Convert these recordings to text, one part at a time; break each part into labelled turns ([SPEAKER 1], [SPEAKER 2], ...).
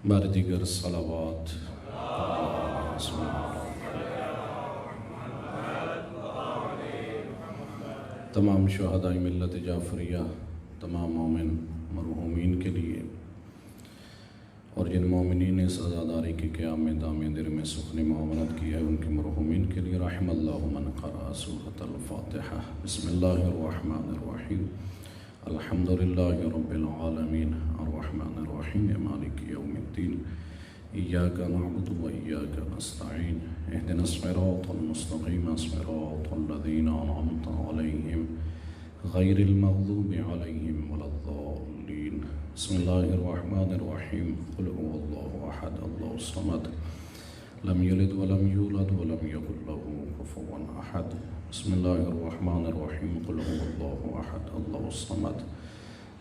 [SPEAKER 1] بار دیگر صلوات تمام شہداء ملت جعفریہ، تمام مومن مرحومین کے لیے، اور جن مومنین نے سزاداری کی قیام میں دام در میں سخن معاونت کی ہے ان کے مرحومین کے لیے، رحم اللہ من قرأ سورۃ الفاتحہ۔ بسم اللہ الرحمن الرحیم، الحمد للہ رب العالمین، الرحمن الرحیم، مالک یوم الدین، ایاک نعبد و ایاک نستعین، اہدنا الصراط المستقیم، صراط الذین انعمت علیہم غیر المغضوب علیہم ولا الضالین۔ بسم اللہ الرحمن الرحیم، قل هو اللہ احد اللہ الصمد، لم یلد ولم یولد ولم یکن له کفوا احد۔ بسم اللہ الرحمن الرحیم، قل هو اللہ احد اللہ الصمد،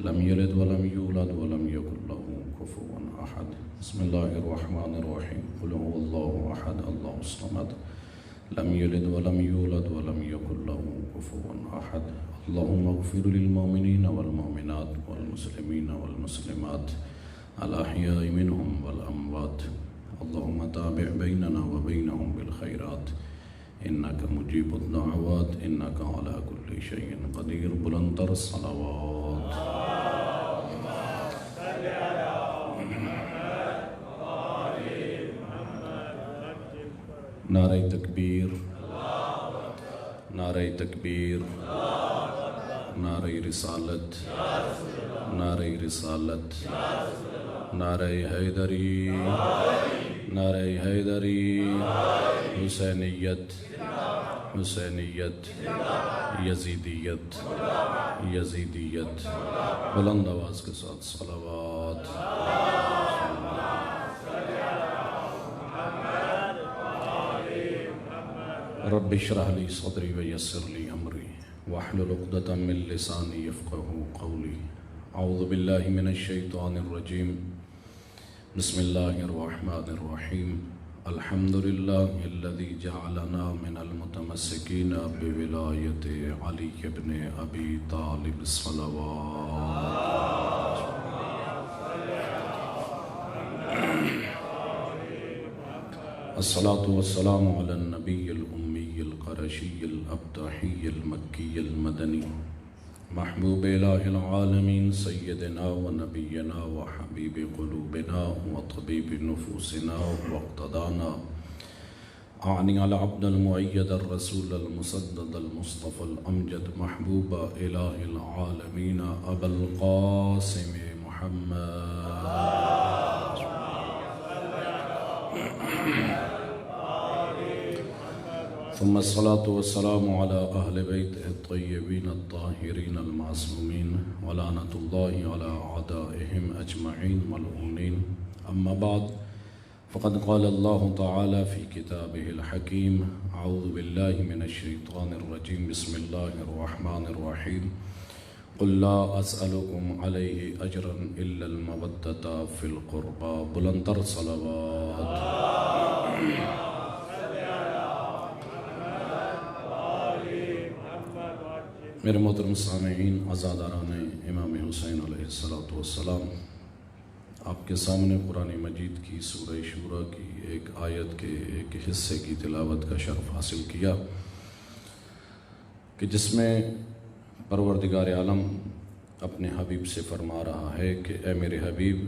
[SPEAKER 1] لم یلد ولم یولد ولم یکن له کفوا احد۔ بسم اللہ الرحمن الرحیم، قل هو اللہ احد اللہ الصمد، لم یلد ولم یولد ولم یکن له کفوا احد۔ اللہم اغفر للمؤمنین والمؤمنات والمسلمین والمسلمات الاحیاء منهم والاموات، اللہم تابع بیننا وبینہم بالخیرات، انک مجیب الدعوات، انک علی کل شیء قدیر۔ بلندتر صلوات۔ نعرہ تکبیر، نعرہ تکبیر، نعرہ رسالت، نعرہ رسالت، نعرہ حیدری، نعرہ حیدری، حسینیت، حسینیت، یزیدیت، یزیدیت۔ بلند آواز کے ساتھ صلوات۔ رب اشرح لی صدری ویسر لی امری واحلل عقدۃ من لسانی یفقہوا قولی۔ اعوذ باللہ من الشیطان الرجیم، بسم اللہ الرحمن الرحیم، الحمد للہ الذی جعلنا من المتمسکین بولایت علی بن ابی طالب، صلوات۔ الصلاة والسلام علی النبی الأمی القرشی الابتحی المکی المدنی، محبوب الہ العالمین، سیدنا و نبینا و حبیب قلوبنا و طبیب نفوسنا واقتدانا، اعنی علی عبد المؤید الرسول المسدد المصطفى الامجد، محبوب الہ العالمین ابا القاسم محمد، ثم الصلاة والسلام على أهل بيته الطيبين الطاهرين المعصومين، ولعنة الله على أعدائهم أجمعين ملعونين، أما بعد، فقد قال الله تعالى في كتابه الحكيم، أعوذ بالله من الشيطان الرجيم، بسم الله الرحمن الرحيم، قل لا أسألكم عليه أجرا إلا المودة في القربى۔ بلندتر صلوات۔ میرے محترم سامعین، عزاداران امام حسین علیہ السلام، آپ کے سامنے قرآن مجید کی سورہ شورى کی ایک آیت کے ایک حصے کی تلاوت کا شرف حاصل کیا، کہ جس میں پروردگار عالم اپنے حبیب سے فرما رہا ہے کہ اے میرے حبیب،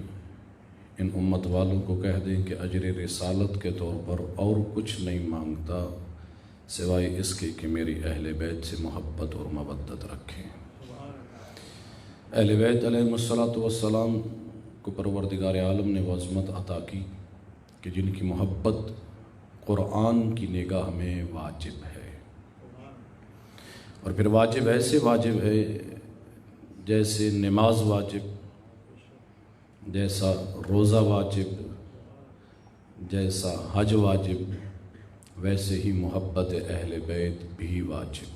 [SPEAKER 1] ان امت والوں کو کہہ دیں کہ اجر رسالت کے طور پر اور کچھ نہیں مانگتا سوائے اس کے کہ میری اہل بیت سے محبت اور مودت رکھیں۔ اہل بیت علیہ السلام کو پروردگار عالم نے وہ عظمت عطا کی کہ جن کی محبت قرآن کی نگاہ میں واجب ہے، اور پھر واجب ایسے واجب ہے جیسے نماز واجب، جیسا روزہ واجب، جیسا حج واجب، ویسے ہی محبت اہل بیت بھی واجب۔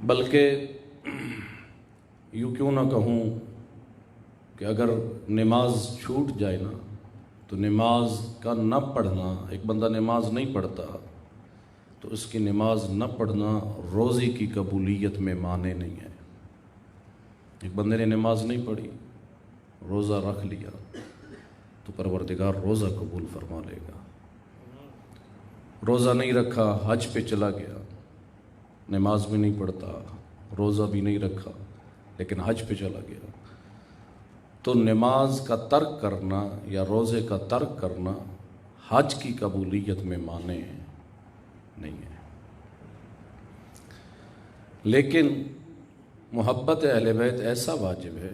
[SPEAKER 1] بلکہ یوں کیوں نہ کہوں کہ اگر نماز چھوٹ جائے نا تو نماز کا نہ پڑھنا، ایک بندہ نماز نہیں پڑھتا تو اس کی نماز نہ پڑھنا روزی کی قبولیت میں مانع نہیں ہے۔ ایک بندے نے نماز نہیں پڑھی، روزہ رکھ لیا تو پروردگار روزہ قبول فرما لے گا. روزہ نہیں رکھا، حج پہ چلا گیا، نماز بھی نہیں پڑھتا، روزہ بھی نہیں رکھا لیکن حج پہ چلا گیا، تو نماز کا ترک کرنا یا روزے کا ترک کرنا حج کی قبولیت میں مانع نہیں ہے. لیکن محبت اہل بیت ایسا واجب ہے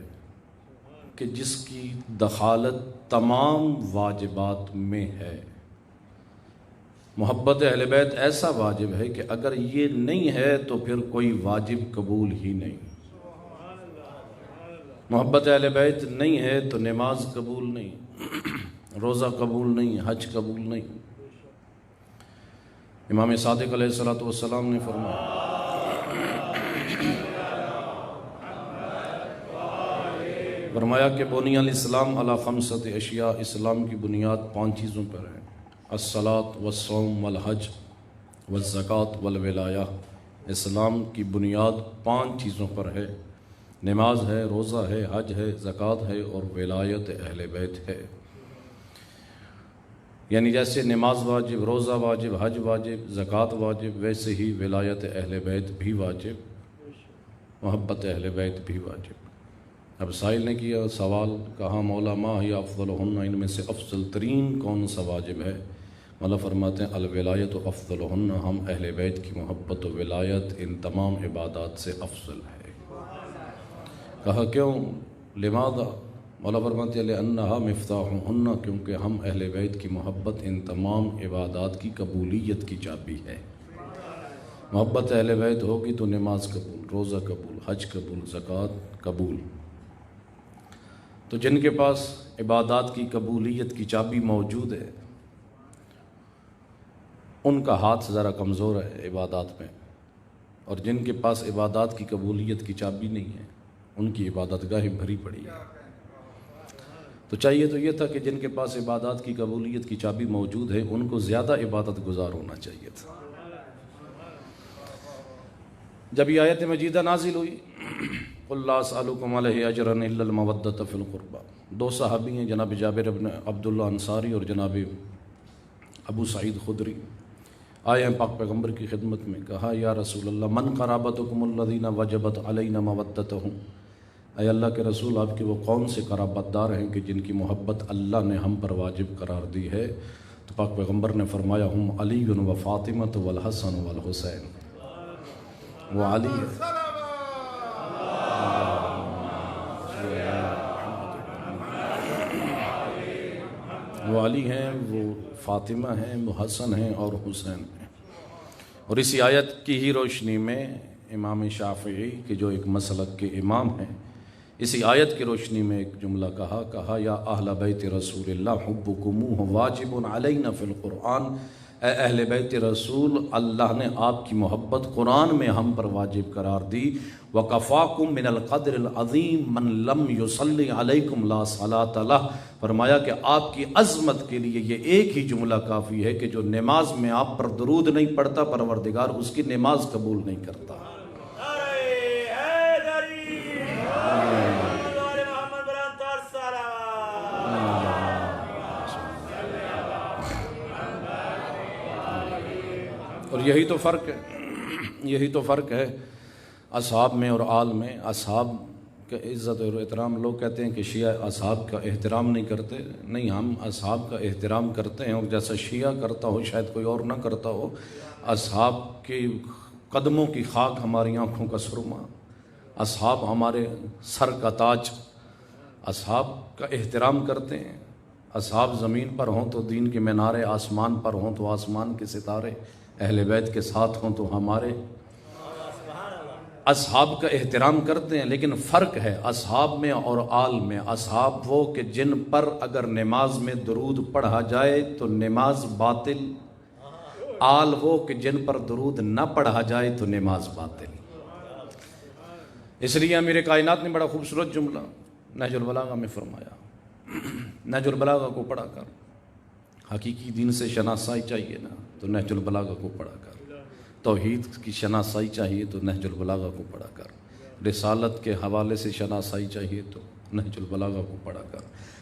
[SPEAKER 1] کہ جس کی دخالت تمام واجبات میں ہے. محبت اہل بیت ایسا واجب ہے کہ اگر یہ نہیں ہے تو پھر کوئی واجب قبول ہی نہیں. محبت اہل بیت نہیں ہے تو نماز قبول نہیں، روزہ قبول نہیں، حج قبول نہیں. امام صادق علیہ السلام نے فرمایا کہ بنی الاسلام علی خمسۃ اشیاء، اسلام کی بنیاد 5 چیزوں پر ہے: الصلاۃ والصوم والحج والزکوٰۃ والولایہ. اسلام کی بنیاد 5 چیزوں پر ہے، نماز ہے، روزہ ہے، حج ہے، زکوٰۃ ہے اور ولایت اہل بیت ہے. یعنی جیسے نماز واجب، روزہ واجب، حج واجب، زکوٰۃ واجب، ویسے ہی ولایت اہل بیت بھی واجب، محبت اہل بیت بھی واجب. اب سائل نے کیا سوال، کہا مولا ما ہی افضلہن، ان میں سے افضل ترین کون سا واجب ہے؟ مولا فرماتے ہیں الولایت افضلہن، ہم اہل بیت کی محبت و ولایت ان تمام عبادات سے افضل ہے. کہا کیوں؟ لماذا؟ مولا فرماتے ہیں لأنہا مفتاحہن، کیونکہ ہم اہل بیت کی محبت ان تمام عبادات کی قبولیت کی چابی ہے. محبت اہل بیت ہوگی تو نماز قبول، روزہ قبول، حج قبول، زکوٰۃ قبول. تو جن کے پاس عبادات کی قبولیت کی چابی موجود ہے ان کا ہاتھ ذرا کمزور ہے عبادات میں، اور جن کے پاس عبادات کی قبولیت کی چابی نہیں ہے ان کی عبادت گاہ بھری پڑی ہے. تو چاہیے تو یہ تھا کہ جن کے پاس عبادات کی قبولیت کی چابی موجود ہے ان کو زیادہ عبادت گزار ہونا چاہیے تھا. جب یہ آیت مجیدہ نازل ہوئی قُلْ لَا أَسْأَلُكُمْ عَلَيْهِ أَجْرًا إِلَّا الْمَوَدَّةَ فِي الْقُرْبَى. 2 صحابی ہیں، جناب جابر بن عبداللہ انصاری اور جناب ابو سعید خدری، آئے ہیں پاک پیغمبر کی خدمت میں. کہا یا رسول اللہ من قرابتکم الذین وجبت علینا مودتہم، اے اللہ کے رسول آپ کے وہ کون سے قرابت دار ہیں کہ جن کی محبت اللہ نے ہم پر واجب قرار دی ہے؟ تو پاک پیغمبر نے فرمایا ہم علی و فاطمہ والحسن والحسین. وہ علی ہے، وہ علی ہیں، وہ فاطمہ ہیں، وہ حسن ہیں اور حسین ہیں. اور اسی آیت کی ہی روشنی میں امام شافعی کے جو ایک مسلک کے امام ہیں، اسی آیت کی روشنی میں ایک جملہ کہا یا اہل بیت رسول اللہ حبکموہ واجب علینا فی القرآن. اے اہل بیت رسول، اللہ نے آپ کی محبت قرآن میں ہم پر واجب قرار دی. وَكَفَاكُم مِّنَ الْقَدْرِ الْعَظِيمِ مَن لَّمْ يُصَلِّ عَلَيْكُمْ لَا صَلَاةَ لَهُ. فرمایا کہ آپ کی عظمت کے لیے یہ ایک ہی جملہ کافی ہے کہ جو نماز میں آپ پر درود نہیں پڑھتا پروردگار اس کی نماز قبول نہیں کرتا. اور یہی تو فرق ہے اصحاب میں اور آل میں. اصحاب کا عزت اور احترام، لوگ کہتے ہیں کہ شیعہ اصحاب کا احترام نہیں کرتے. نہیں، ہم اصحاب کا احترام کرتے ہیں، اور جیسا شیعہ کرتا ہو شاید کوئی اور نہ کرتا ہو. اصحاب کے قدموں کی خاک ہماری آنکھوں کا سرما، اصحاب ہمارے سر کا تاج. اصحاب کا احترام کرتے ہیں. اصحاب زمین پر ہوں تو دین کے مینارے، آسمان پر ہوں تو آسمان کے ستارے، اہل بیت کے ساتھ ہوں تو ہمارے. اصحاب کا احترام کرتے ہیں، لیکن فرق ہے اصحاب میں اور آل میں. اصحاب وہ کہ جن پر اگر نماز میں درود پڑھا جائے تو نماز باطل، آل وہ کہ جن پر درود نہ پڑھا جائے تو نماز باطل. اس لیے امیر کائنات نے بڑا خوبصورت جملہ نہج البلاغہ میں فرمایا. نہج البلاغہ کو پڑھا کر حقیقی دین سے شناسائی چاہیے نا تو نہج البلاغہ کو پڑھا کر. توحید کی شناسائی چاہیے تو نہج البلاغہ کو پڑھا کر. رسالت کے حوالے سے شناسائی چاہیے تو نہج البلاغہ کو پڑھا کر،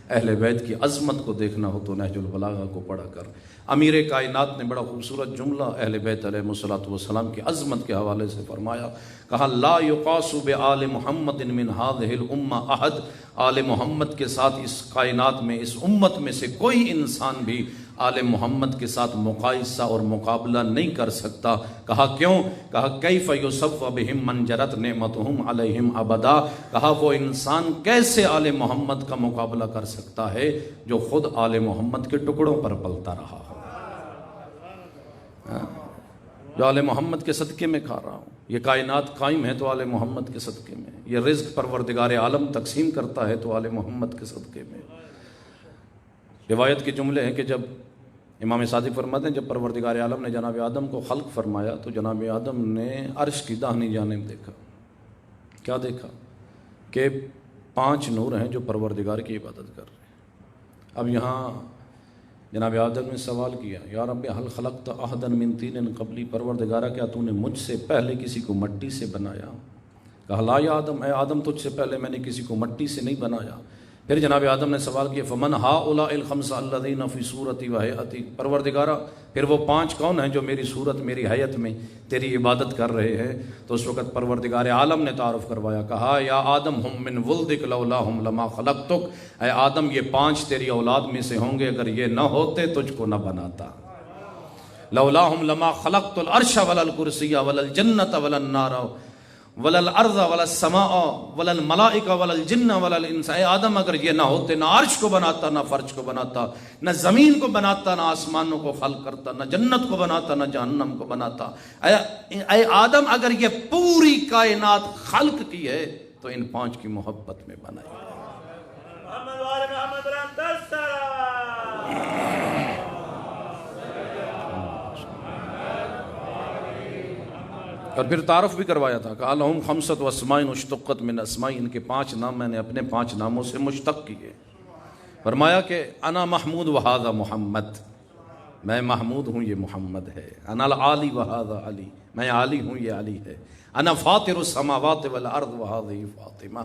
[SPEAKER 1] اہل بیت کی عظمت کو دیکھنا ہو تو نہج البلاغہ کو پڑھا کر۔ امیر کائنات نے بڑا خوبصورت جملہ اہل بیت علیہ الصلوۃ والسلام کی عظمت کے حوالے سے فرمایا، کہا لا یقاس بآل محمد من هذه الامہ احد، آل محمد کے ساتھ اس کائنات میں، اس امت میں سے کوئی انسان بھی آل محمد کے ساتھ مقایسہ اور مقابلہ نہیں کر سکتا۔ کہا کیوں؟ کہا کیف یصف بہم من جرت نعمتہم علیہم ابدا، کہا وہ انسان کیسے آل محمد کا مقابلہ کر سکتا ہے جو خود آل محمد کے ٹکڑوں پر پلتا رہا ہو، جو آل محمد کے صدقے میں کھا رہا ہوں۔ یہ کائنات قائم ہے تو آل محمد کے صدقے میں، یہ رزق پروردگار عالم تقسیم کرتا ہے تو آل محمد کے صدقے میں۔ روایت کے جملے ہیں کہ جب امام صادق فرماتے ہیں جب پروردگار عالم نے جناب آدم کو خلق فرمایا تو جناب آدم نے عرش کی داہنی جانب دیکھا۔ کیا دیکھا؟ کہ 5 نور ہیں جو پروردگار کی عبادت کر رہے ہیں۔ اب یہاں جناب آدم نے سوال کیا، یا رب حل خلقت احدا من طین قبلی، پروردگارہ کیا تو نے مجھ سے پہلے کسی کو مٹی سے بنایا؟ کہا لا یا آدم، اے آدم تجھ سے پہلے میں نے کسی کو مٹی سے نہیں بنایا۔ پھر جناب آدم نے سوال کیا فمن ہؤلاء الخمسۃ الذین فی صورتی و ہیئتی، پروردگارہ پھر وہ 5 کون ہیں جو میری صورت میری حیت میں تیری عبادت کر رہے ہیں؟ تو اس وقت پروردگار عالم نے تعارف کروایا، کہا یا آدم ہم من ولدک لولاہم لما خلقتک، اے آدم یہ 5 تیری اولاد میں سے ہوں گے، اگر یہ نہ ہوتے تجھ کو نہ بناتا۔ لولاہم لما خلقت العرش ولا الکرسی ولا الجنۃ ولا النار ولا الارض ولا السماء ولا الملائکہ ولا الجن ولا الانس، اے آدم اگر یہ نہ ہوتے، نہ عرش کو بناتا، نہ فرش کو بناتا، نہ زمین کو بناتا، نہ آسمانوں کو خلق کرتا، نہ جنت کو بناتا، نہ جہنم کو بناتا۔ اے آدم اگر یہ پوری کائنات خلق کی ہے تو ان 5 کی محبت میں بنائی۔ اور پھر تعارف بھی کروایا تھا کہ لہم خمسۃ اسماء اشتقت من اسماء، ان کے 5 نام میں نے اپنے 5 ناموں سے مشتق کیے۔ فرمایا کہ انا محمود وہذا محمد، میں محمود ہوں یہ محمد ہے۔ انا العالی وہذا علی، میں عالی ہوں یہ علی ہے۔ انا فاطر السماوات والارض وہذہ فاطمہ،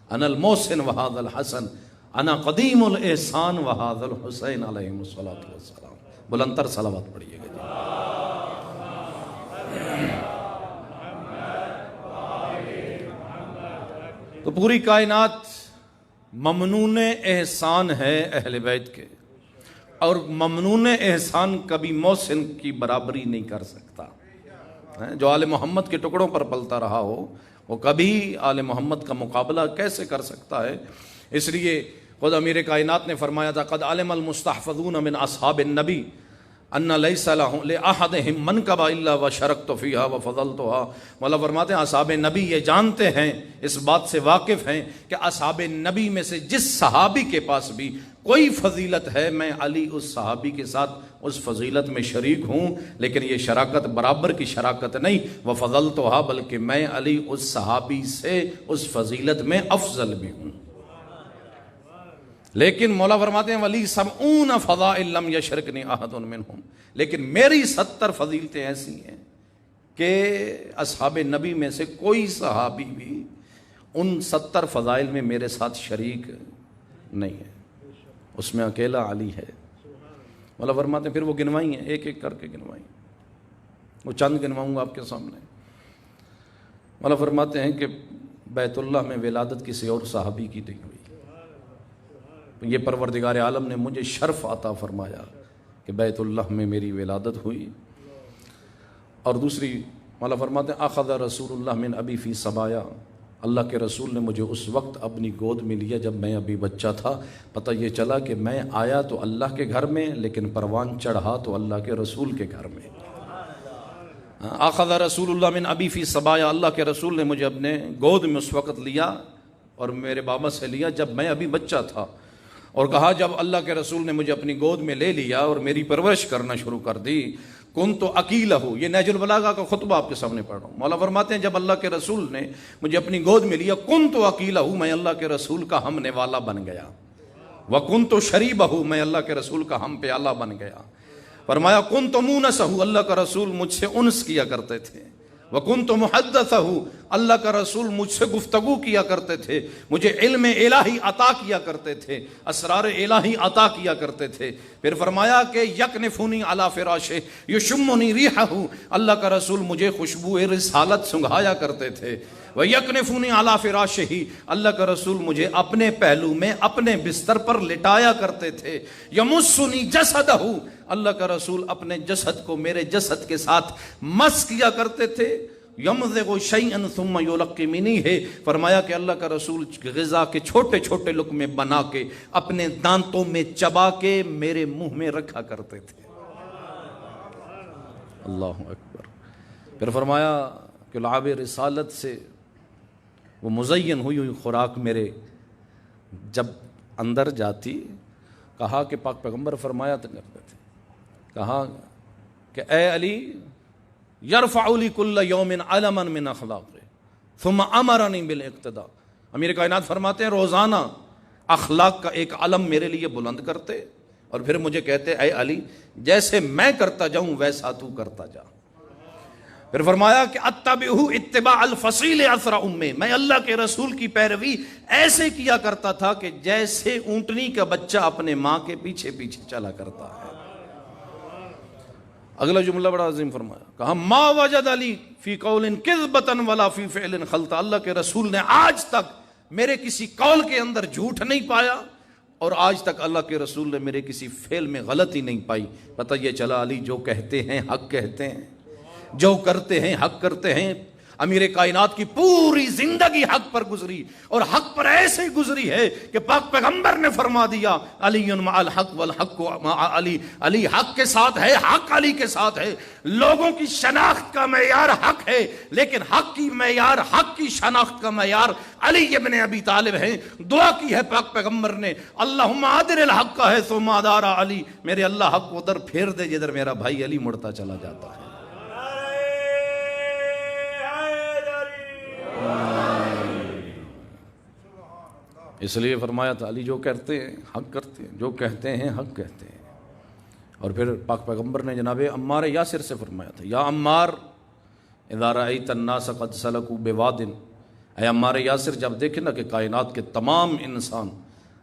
[SPEAKER 1] انا المحسن وہذا الحسن، انا قدیم الاحسان وہذا الحسین علیہم الصلوۃ والسلام۔ بلندتر صلوات پڑھیے گا جی۔ تو پوری کائنات ممنون احسان ہے اہل بیت کے، اور ممنون احسان کبھی محسن کی برابری نہیں کر سکتا۔ جو آل محمد کے ٹکڑوں پر پلتا رہا ہو وہ کبھی آل محمد کا مقابلہ کیسے کر سکتا ہے؟ اس لیے خود امیر کائنات نے فرمایا تھا قد علم المستحفظون من اصحاب النبی ان لیس لأحدہم منکبہ الا وشرکت فیہا وفضلتہا۔ مولا فرماتے ہیں اصحاب نبی یہ جانتے ہیں، اس بات سے واقف ہیں کہ اصحاب نبی میں سے جس صحابی کے پاس بھی کوئی فضیلت ہے، میں علی اس صحابی کے ساتھ اس فضیلت میں شریک ہوں، لیکن یہ شراکت برابر کی شراکت نہیں، وفضلتہا، بلکہ میں علی اس صحابی سے اس فضیلت میں افضل بھی ہوں۔ لیکن مولا فرماتے ہیں ولی سبعون فضائل لم یشرکنی احد منہم، لیکن میری 70 فضیلتیں ایسی ہیں کہ اصحاب نبی میں سے کوئی صحابی بھی ان 70 فضائل میں میرے ساتھ شریک نہیں ہے، اس میں اکیلا علی ہے۔ مولا فرماتے ہیں پھر وہ گنوائی ہیں، ایک ایک کر کے گنوائی، وہ چند گنواؤں گا آپ کے سامنے۔ مولا فرماتے ہیں کہ بیت اللہ میں ولادت کسی اور صحابی کی نہیں ہوئی، یہ پروردگار عالم نے مجھے شرف عطا فرمایا کہ بیت اللہ میں میری ولادت ہوئی۔ اور دوسری مولا فرماتے ہیں اخذ رسول اللہ من ابی فی صبایا، اللہ کے رسول نے مجھے اس وقت اپنی گود میں لیا جب میں ابھی بچہ تھا۔ پتہ یہ چلا کہ میں آیا تو اللہ کے گھر میں، لیکن پروان چڑھا تو اللہ کے رسول کے گھر میں۔ اخذ رسول اللہ من ابی فی صبایا، اللہ کے رسول نے مجھے اپنے گود میں اس وقت لیا اور میرے بابا سے لیا جب میں ابھی بچہ تھا، اور کہا جب اللہ کے رسول نے مجھے اپنی گود میں لے لیا اور میری پرورش کرنا شروع کر دی، کنت اکیلہ، یہ نہج البلاغہ کا خطبہ آپ کے سامنے پڑھ رہا ہوں۔ مولا فرماتے ہیں جب اللہ کے رسول نے مجھے اپنی گود میں لیا، کنت اکیلہ، میں اللہ کے رسول کا ہم نوالا بن گیا، وکنت شریبہ، میں اللہ کے رسول کا ہم پیالہ بن گیا۔ فرمایا کنت مونسہ، اللہ کا رسول مجھ سے انس کیا کرتے تھے، وَكُنْتُ مُحَدَّثَهُ، اللہ کا رسول مجھ سے گفتگو کیا کرتے تھے، مجھے علم الہی عطا کیا کرتے تھے، اسرار الہی عطا کیا کرتے تھے۔ پھر فرمایا کہ یکنفونی علی فراشہ یشمنی ریحہ، اللہ کا رسول مجھے خوشبو رسالت سنگھایا کرتے تھے۔ وَيَكْنِفُونِي عَلَى فِرَاشِهِ، اللہ کا رسول مجھے اپنے پہلو میں اپنے بستر پر لٹایا کرتے تھے۔ یمسنی جسدہ، اللہ کا رسول اپنے جسد کو میرے جسد کے ساتھ مس کیا کرتے تھے۔ یمضغ شیئا ثم یلقمنی ہے، فرمایا کہ اللہ کا رسول غذا کے چھوٹے چھوٹے لقمے بنا کے اپنے دانتوں میں چبا کے میرے منہ میں رکھا کرتے تھے۔ اللہ اکبر۔ پھر فرمایا کہ لعاب رسالت سے وہ مزین ہوئی ہوئی خوراک میرے جب اندر جاتی، کہا کہ پاک پیغمبر فرمایا کرتے تھے، کہا کہ اے علی یرفع لی کل یوم علما من اخلاقہ ثم امرنی بالاقتداء، امیر کائنات فرماتے ہیں روزانہ اخلاق کا ایک علم میرے لیے بلند کرتے اور پھر مجھے کہتے اے علی جیسے میں کرتا جاؤں ویسا تو کرتا جا۔ پھر فرمایا کہ اتبعہ اتباع الفصیل اثر امہ، میں اللہ کے رسول کی پیروی ایسے کیا کرتا تھا کہ جیسے اونٹنی کا بچہ اپنے ماں کے پیچھے پیچھے چلا کرتا ہے۔ اگلا جملہ بڑا عظیم فرمایا، کہا ما وجد علی فی قول کذبۃ ولا فی فعل خلطا، اللہ کے رسول نے آج تک میرے کسی قول کے اندر جھوٹ نہیں پایا اور آج تک اللہ کے رسول نے میرے کسی فعل میں غلطی نہیں پائی۔ پتہ یہ چلا علی جو کہتے ہیں حق کہتے ہیں، جو کرتے ہیں حق کرتے ہیں۔ امیر کائنات کی پوری زندگی حق پر گزری اور حق پر ایسے ہی گزری ہے کہ پاک پیغمبر نے فرما دیا علی مع الحق والحق مع علی، علی حق کے ساتھ ہے، حق علی کے ساتھ ہے۔ لوگوں کی شناخت کا معیار حق ہے لیکن حق کی معیار، حق کی شناخت کا معیار علی ابن ابی طالب ہے۔ دعا کی ہے پاک پیغمبر نے، اللہم ادر الحق کا ہے ثم ادار علی، میرے اللہ حق کو ادھر پھیر دے جدھر میرا بھائی علی مڑتا چلا جاتا ہے۔ اس لیے فرمایا تھا علی جو کرتے ہیں حق کرتے ہیں، جو کہتے ہیں حق کہتے ہیں۔ اور پھر پاک پیغمبر نے جناب عمار یاسر سے فرمایا تھا، یا عمار اذا رأیت الناس قد سلکوا بواد، اے عمار یاسر جب دیکھیں نا کہ کائنات کے تمام انسان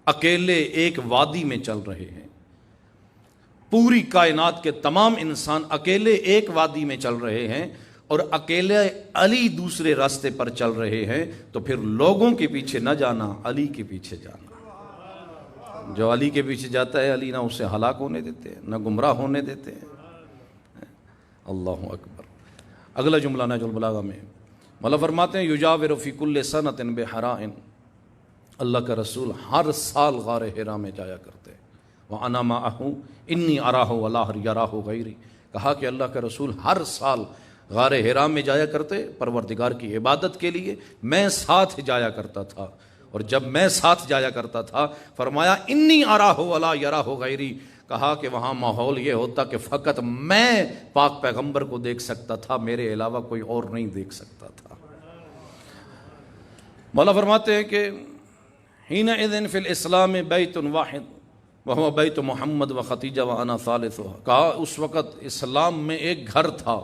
[SPEAKER 1] اکیلے ایک وادی میں چل رہے ہیں، پوری کائنات کے تمام انسان اکیلے ایک وادی میں چل رہے ہیں اور اکیلے علی دوسرے راستے پر چل رہے ہیں، تو پھر لوگوں کے پیچھے نہ جانا، علی کے پیچھے جانا۔ جو علی کے پیچھے جاتا ہے علی نہ اسے ہلاک ہونے دیتے ہیں نہ گمراہ ہونے دیتے ہیں۔ اللہ اکبر۔ اگلا جملہ نہج البلاغہ میں مولا فرماتے ہیں یجاور فی کل سنۃ بحراء، اللہ کا رسول ہر سال غار حرا میں جایا کرتے، وَأَنَا مَعَهُ إِنِّي أَرَاهُ وَلَا يَرَاهُ غَيْرِي، کہا کہ اللہ کا رسول ہر سال غار حرا میں جایا کرتے پروردگار کی عبادت کے لیے، میں ساتھ جایا کرتا تھا، اور جب میں ساتھ جایا کرتا تھا فرمایا انی اراہ ولا یراہ غیری، کہا کہ وہاں ماحول یہ ہوتا کہ فقط میں پاک پیغمبر کو دیکھ سکتا تھا، میرے علاوہ کوئی اور نہیں دیکھ سکتا تھا۔ مولا فرماتے ہیں کہ حینئذ فی الاسلام بیت واحد وہو بیت محمد و خدیجہ وانا ثالثھا، کہا اس وقت اسلام میں ایک گھر تھا،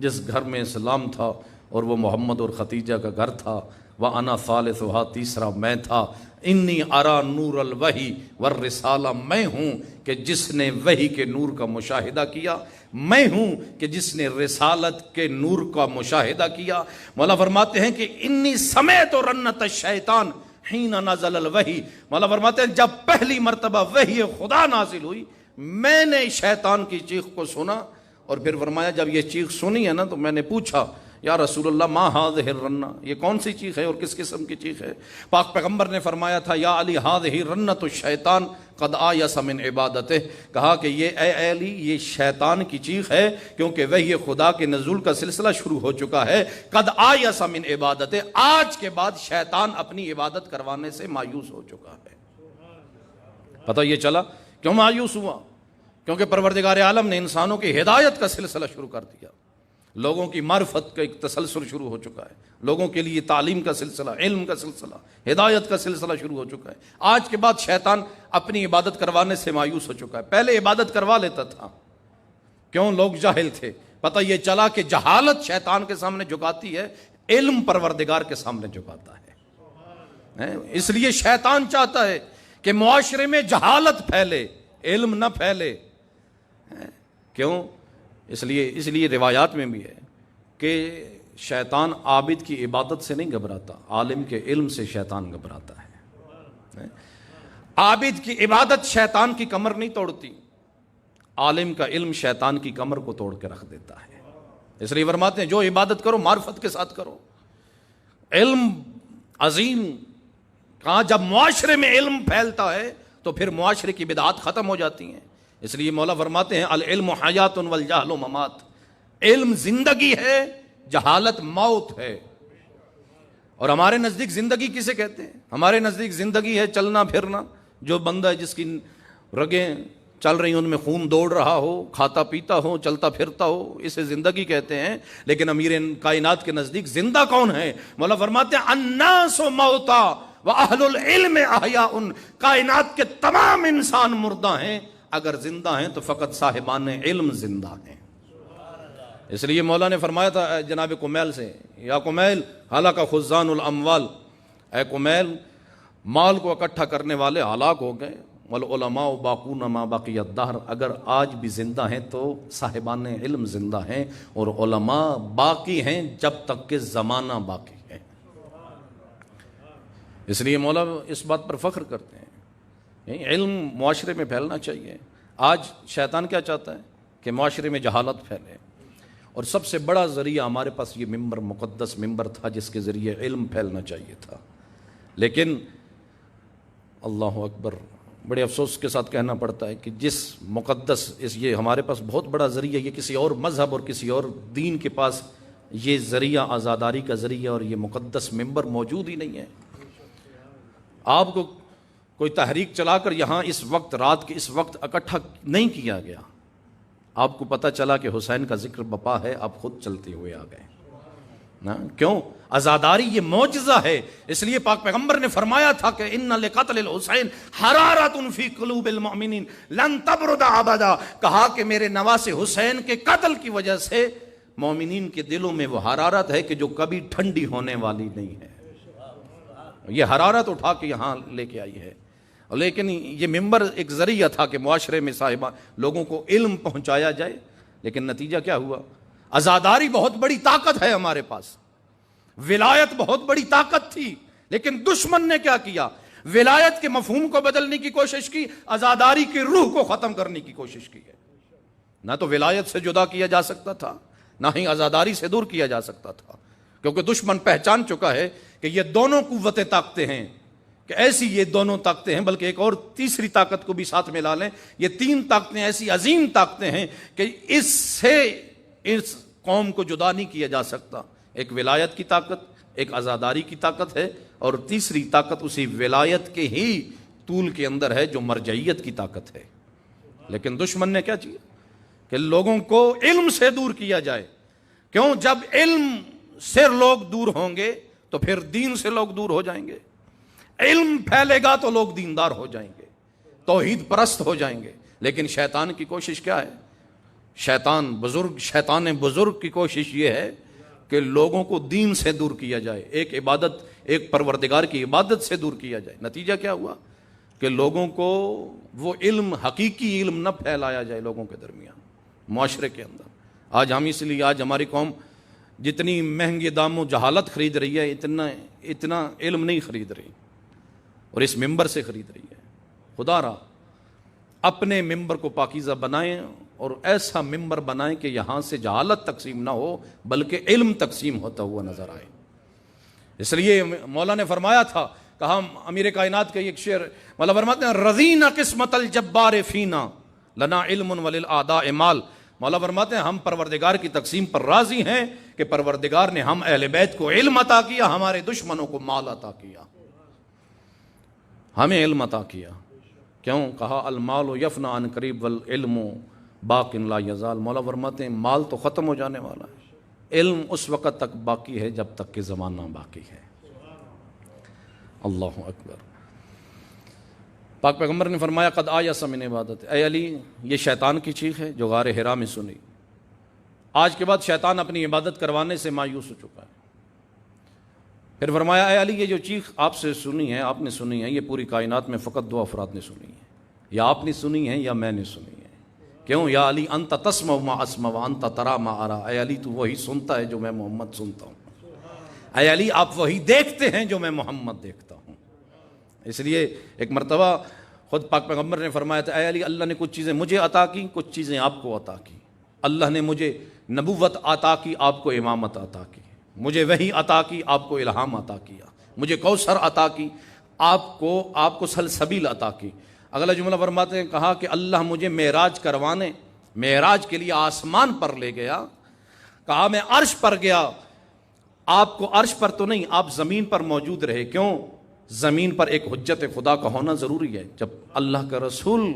[SPEAKER 1] جس گھر میں اسلام تھا اور وہ محمد اور خدیجہ کا گھر تھا، وَأَنَا ثَالِثُھا، تیسرا میں تھا، انی ارا نور الوحی والرسالہ، میں ہوں کہ جس نے وحی کے نور کا مشاہدہ کیا، میں ہوں کہ جس نے رسالت کے نور کا مشاہدہ کیا۔ مولا فرماتے ہیں کہ انی سمیت رنت الشیطان حین نزل الوحی، مولا فرماتے ہیں جب پہلی مرتبہ وحی خدا نازل ہوئی میں نے شیطان کی چیخ کو سنا، اور پھر فرمایا جب یہ چیخ سنی ہے نا تو میں نے پوچھا یا رسول اللہ ما ہذہ الرنہ، یہ کون سی چیخ ہے اور کس قسم کی چیخ ہے؟ پاک پیغمبر نے فرمایا تھا یا علی ہذہ رنۃ الشیطان قد آیس من عبادتہ، کہا کہ یہ اے علی یہ شیطان کی چیخ ہے کیونکہ وحی خدا کے نزول کا سلسلہ شروع ہو چکا ہے، قد آیس من عبادتہ، آج کے بعد شیطان اپنی عبادت کروانے سے مایوس ہو چکا ہے۔ پتہ یہ چلا کیوں مایوس ہوا؟ کیونکہ پروردگار عالم نے انسانوں کی ہدایت کا سلسلہ شروع کر دیا، لوگوں کی معرفت کا ایک تسلسل شروع ہو چکا ہے، لوگوں کے لیے تعلیم کا سلسلہ، علم کا سلسلہ، ہدایت کا سلسلہ شروع ہو چکا ہے۔ آج کے بعد شیطان اپنی عبادت کروانے سے مایوس ہو چکا ہے، پہلے عبادت کروا لیتا تھا، کیوں؟ لوگ جاہل تھے، پتہ یہ چلا کہ جہالت شیطان کے سامنے جھکاتی ہے، علم پروردگار کے سامنے جھکاتا ہے۔ اس لیے شیطان چاہتا ہے کہ معاشرے میں جہالت پھیلے، علم نہ پھیلے۔ کیوں؟ اس لیے روایات میں بھی ہے کہ شیطان عابد کی عبادت سے نہیں گھبراتا، عالم کے علم سے شیطان گھبراتا ہے۔ عابد کی عبادت شیطان کی کمر نہیں توڑتی، عالم کا علم شیطان کی کمر کو توڑ کے رکھ دیتا ہے۔ اس لیے فرماتے ہیں جو عبادت کرو معرفت کے ساتھ کرو، علم عظیم۔ کہاں جب معاشرے میں علم پھیلتا ہے تو پھر معاشرے کی بدعات ختم ہو جاتی ہیں۔ اس لیے مولا فرماتے ہیں العلم حیات والجہل ممات، علم زندگی ہے، جہالت موت ہے۔ اور ہمارے نزدیک زندگی کسے کہتے ہیں؟ ہمارے نزدیک زندگی ہے چلنا پھرنا، جو بندہ ہے جس کی رگیں چل رہی ہیں، ان میں خون دوڑ رہا ہو، کھاتا پیتا ہو، چلتا پھرتا ہو، اسے زندگی کہتے ہیں۔ لیکن امیر کائنات کے نزدیک زندہ کون ہے؟ مولا فرماتے ہیں الناس موتا واہل العلم احیاء، کائنات کے تمام انسان مردہ ہیں، اگر زندہ ہیں تو فقط صاحبان علم زندہ ہیں۔ اس لیے مولا نے فرمایا تھا جناب کمیل سے، یا کمیل ہلاک خزان الاموال، اے کمیل مال کو اکٹھا کرنے والے ہلاک ہو گئے، والعلماء باقون ما بقی الدہر، اگر آج بھی زندہ ہیں تو صاحبان علم زندہ ہیں، اور علماء باقی ہیں جب تک کہ زمانہ باقی ہے۔ اس لیے مولا اس بات پر فخر کرتے ہیں، علم معاشرے میں پھیلنا چاہیے۔ آج شیطان کیا چاہتا ہے کہ معاشرے میں جہالت پھیلے، اور سب سے بڑا ذریعہ ہمارے پاس یہ ممبر، مقدس ممبر تھا جس کے ذریعے علم پھیلنا چاہیے تھا۔ لیکن اللہ اکبر، بڑے افسوس کے ساتھ کہنا پڑتا ہے کہ جس مقدس یہ ہمارے پاس بہت بڑا ذریعہ، یہ کسی اور مذہب اور کسی اور دین کے پاس یہ ذریعہ، آزاداری کا ذریعہ اور یہ مقدس ممبر موجود ہی نہیں ہے۔ آپ کو کوئی تحریک چلا کر یہاں اس وقت، رات کے اس وقت اکٹھا نہیں کیا گیا۔ آپ کو پتہ چلا کہ حسین کا ذکر بپا ہے، آپ خود چلتے ہوئے آ گئے۔ کیوں؟ عزاداری یہ معجزہ ہے۔ اس لیے پاک پیغمبر نے فرمایا تھا کہ ان لقتل الحسین حرارۃ فی قلوب المؤمنین لن تبرد ابدا، کہا کہ میرے نواسے حسین کے قتل کی وجہ سے مومنین کے دلوں میں وہ حرارت ہے کہ جو کبھی ٹھنڈی ہونے والی نہیں ہے۔ یہ حرارت اٹھا کے یہاں لے کے آئی ہے۔ لیکن یہ ممبر ایک ذریعہ تھا کہ معاشرے میں صاحبان لوگوں کو علم پہنچایا جائے، لیکن نتیجہ کیا ہوا؟ عزاداری بہت بڑی طاقت ہے ہمارے پاس، ولایت بہت بڑی طاقت تھی، لیکن دشمن نے کیا کیا؟ ولایت کے مفہوم کو بدلنے کی کوشش کی، عزاداری کی روح کو ختم کرنے کی کوشش کی ہے۔ نہ تو ولایت سے جدا کیا جا سکتا تھا، نہ ہی عزاداری سے دور کیا جا سکتا تھا، کیونکہ دشمن پہچان چکا ہے کہ یہ دونوں قوتیں طاقتیں ہیں، کہ ایسی یہ دونوں طاقتیں ہیں، بلکہ ایک اور تیسری طاقت کو بھی ساتھ میں لا لیں، یہ تین طاقتیں ایسی عظیم طاقتیں ہیں کہ اس سے اس قوم کو جدا نہیں کیا جا سکتا۔ ایک ولایت کی طاقت، ایک عزاداری کی طاقت ہے، اور تیسری طاقت اسی ولایت کے ہی طول کے اندر ہے جو مرجعیت کی طاقت ہے۔ لیکن دشمن نے کیا کیا کہ لوگوں کو علم سے دور کیا جائے۔ کیوں؟ جب علم سے لوگ دور ہوں گے تو پھر دین سے لوگ دور ہو جائیں گے۔ علم پھیلے گا تو لوگ دیندار ہو جائیں گے، توحید پرست ہو جائیں گے۔ لیکن شیطان کی کوشش کیا ہے؟ شیطان بزرگ کی کوشش یہ ہے کہ لوگوں کو دین سے دور کیا جائے، ایک عبادت، ایک پروردگار کی عبادت سے دور کیا جائے۔ نتیجہ کیا ہوا کہ لوگوں کو وہ علم، حقیقی علم نہ پھیلایا جائے لوگوں کے درمیان، معاشرے کے اندر۔ آج ہم اس لیے آج ہماری قوم جتنی مہنگے داموں جہالت خرید رہی ہے، اتنا علم نہیں خرید رہی، اور اس ممبر سے خرید رہی ہے۔ خدا را اپنے ممبر کو پاکیزہ بنائیں، اور ایسا ممبر بنائیں کہ یہاں سے جہالت تقسیم نہ ہو بلکہ علم تقسیم ہوتا ہوا نظر آئے۔ اس لیے مولا نے فرمایا تھا، کہا امیر کائنات کا ایک شعر، مولا فرماتے ہیں رضینا قسمت الجبار فینا لنا علم وللآداء مال۔ مولا فرماتے ہیں ہم پروردگار کی تقسیم پر راضی ہیں کہ پروردگار نے ہم اہل بیت کو علم عطا کیا، ہمارے دشمنوں کو مال عطا کیا، ہمیں علم عطا کیا۔ کیوں؟ کہا المال یفنا عن قریب والعلم باق لا یزال۔ مولا فرماتے ہیں مال تو ختم ہو جانے والا ہے، علم اس وقت تک باقی ہے جب تک کہ زمانہ باقی ہے۔ اللہ اکبر۔ پاک پیغمبر نے فرمایا قد آیس من عبادت، اے علی یہ شیطان کی چیخ ہے جو غار حرا میں سنی، آج کے بعد شیطان اپنی عبادت کروانے سے مایوس ہو چکا ہے۔ پھر فرمایا اے علی یہ جو چیخ آپ سے سنی ہے، آپ نے سنی ہے، یہ پوری کائنات میں فقط 2 افراد نے سنی ہے، یا آپ نے سنی ہے یا میں نے سنی ہے۔ کیوں؟ یا علی انت تسمع ما اسمع وانت ترى ما ارى، اے علی تو وہی سنتا ہے جو میں محمد سنتا ہوں، اے علی آپ وہی دیکھتے ہیں جو میں محمد دیکھتا ہوں۔ اس لیے ایک مرتبہ خود پاک پیغمبر نے فرمایا تھا اے علی اللہ نے کچھ چیزیں مجھے عطا کی، کچھ چیزیں آپ کو عطا کی۔ اللہ نے مجھے نبوت عطا کی، آپ کو امامت عطا کی، مجھے وحی عطا کی، آپ کو الہام عطا کیا، مجھے کوثر عطا کی، آپ کو سلسبیل عطا کی۔ اگلا جملہ فرماتے ہیں کہا کہ اللہ مجھے معراج کروانے، معراج کے لیے آسمان پر لے گیا، کہا میں عرش پر گیا، آپ کو عرش پر تو نہیں، آپ زمین پر موجود رہے۔ کیوں؟ زمین پر ایک حجت خدا کا ہونا ضروری ہے۔ جب اللہ کا رسول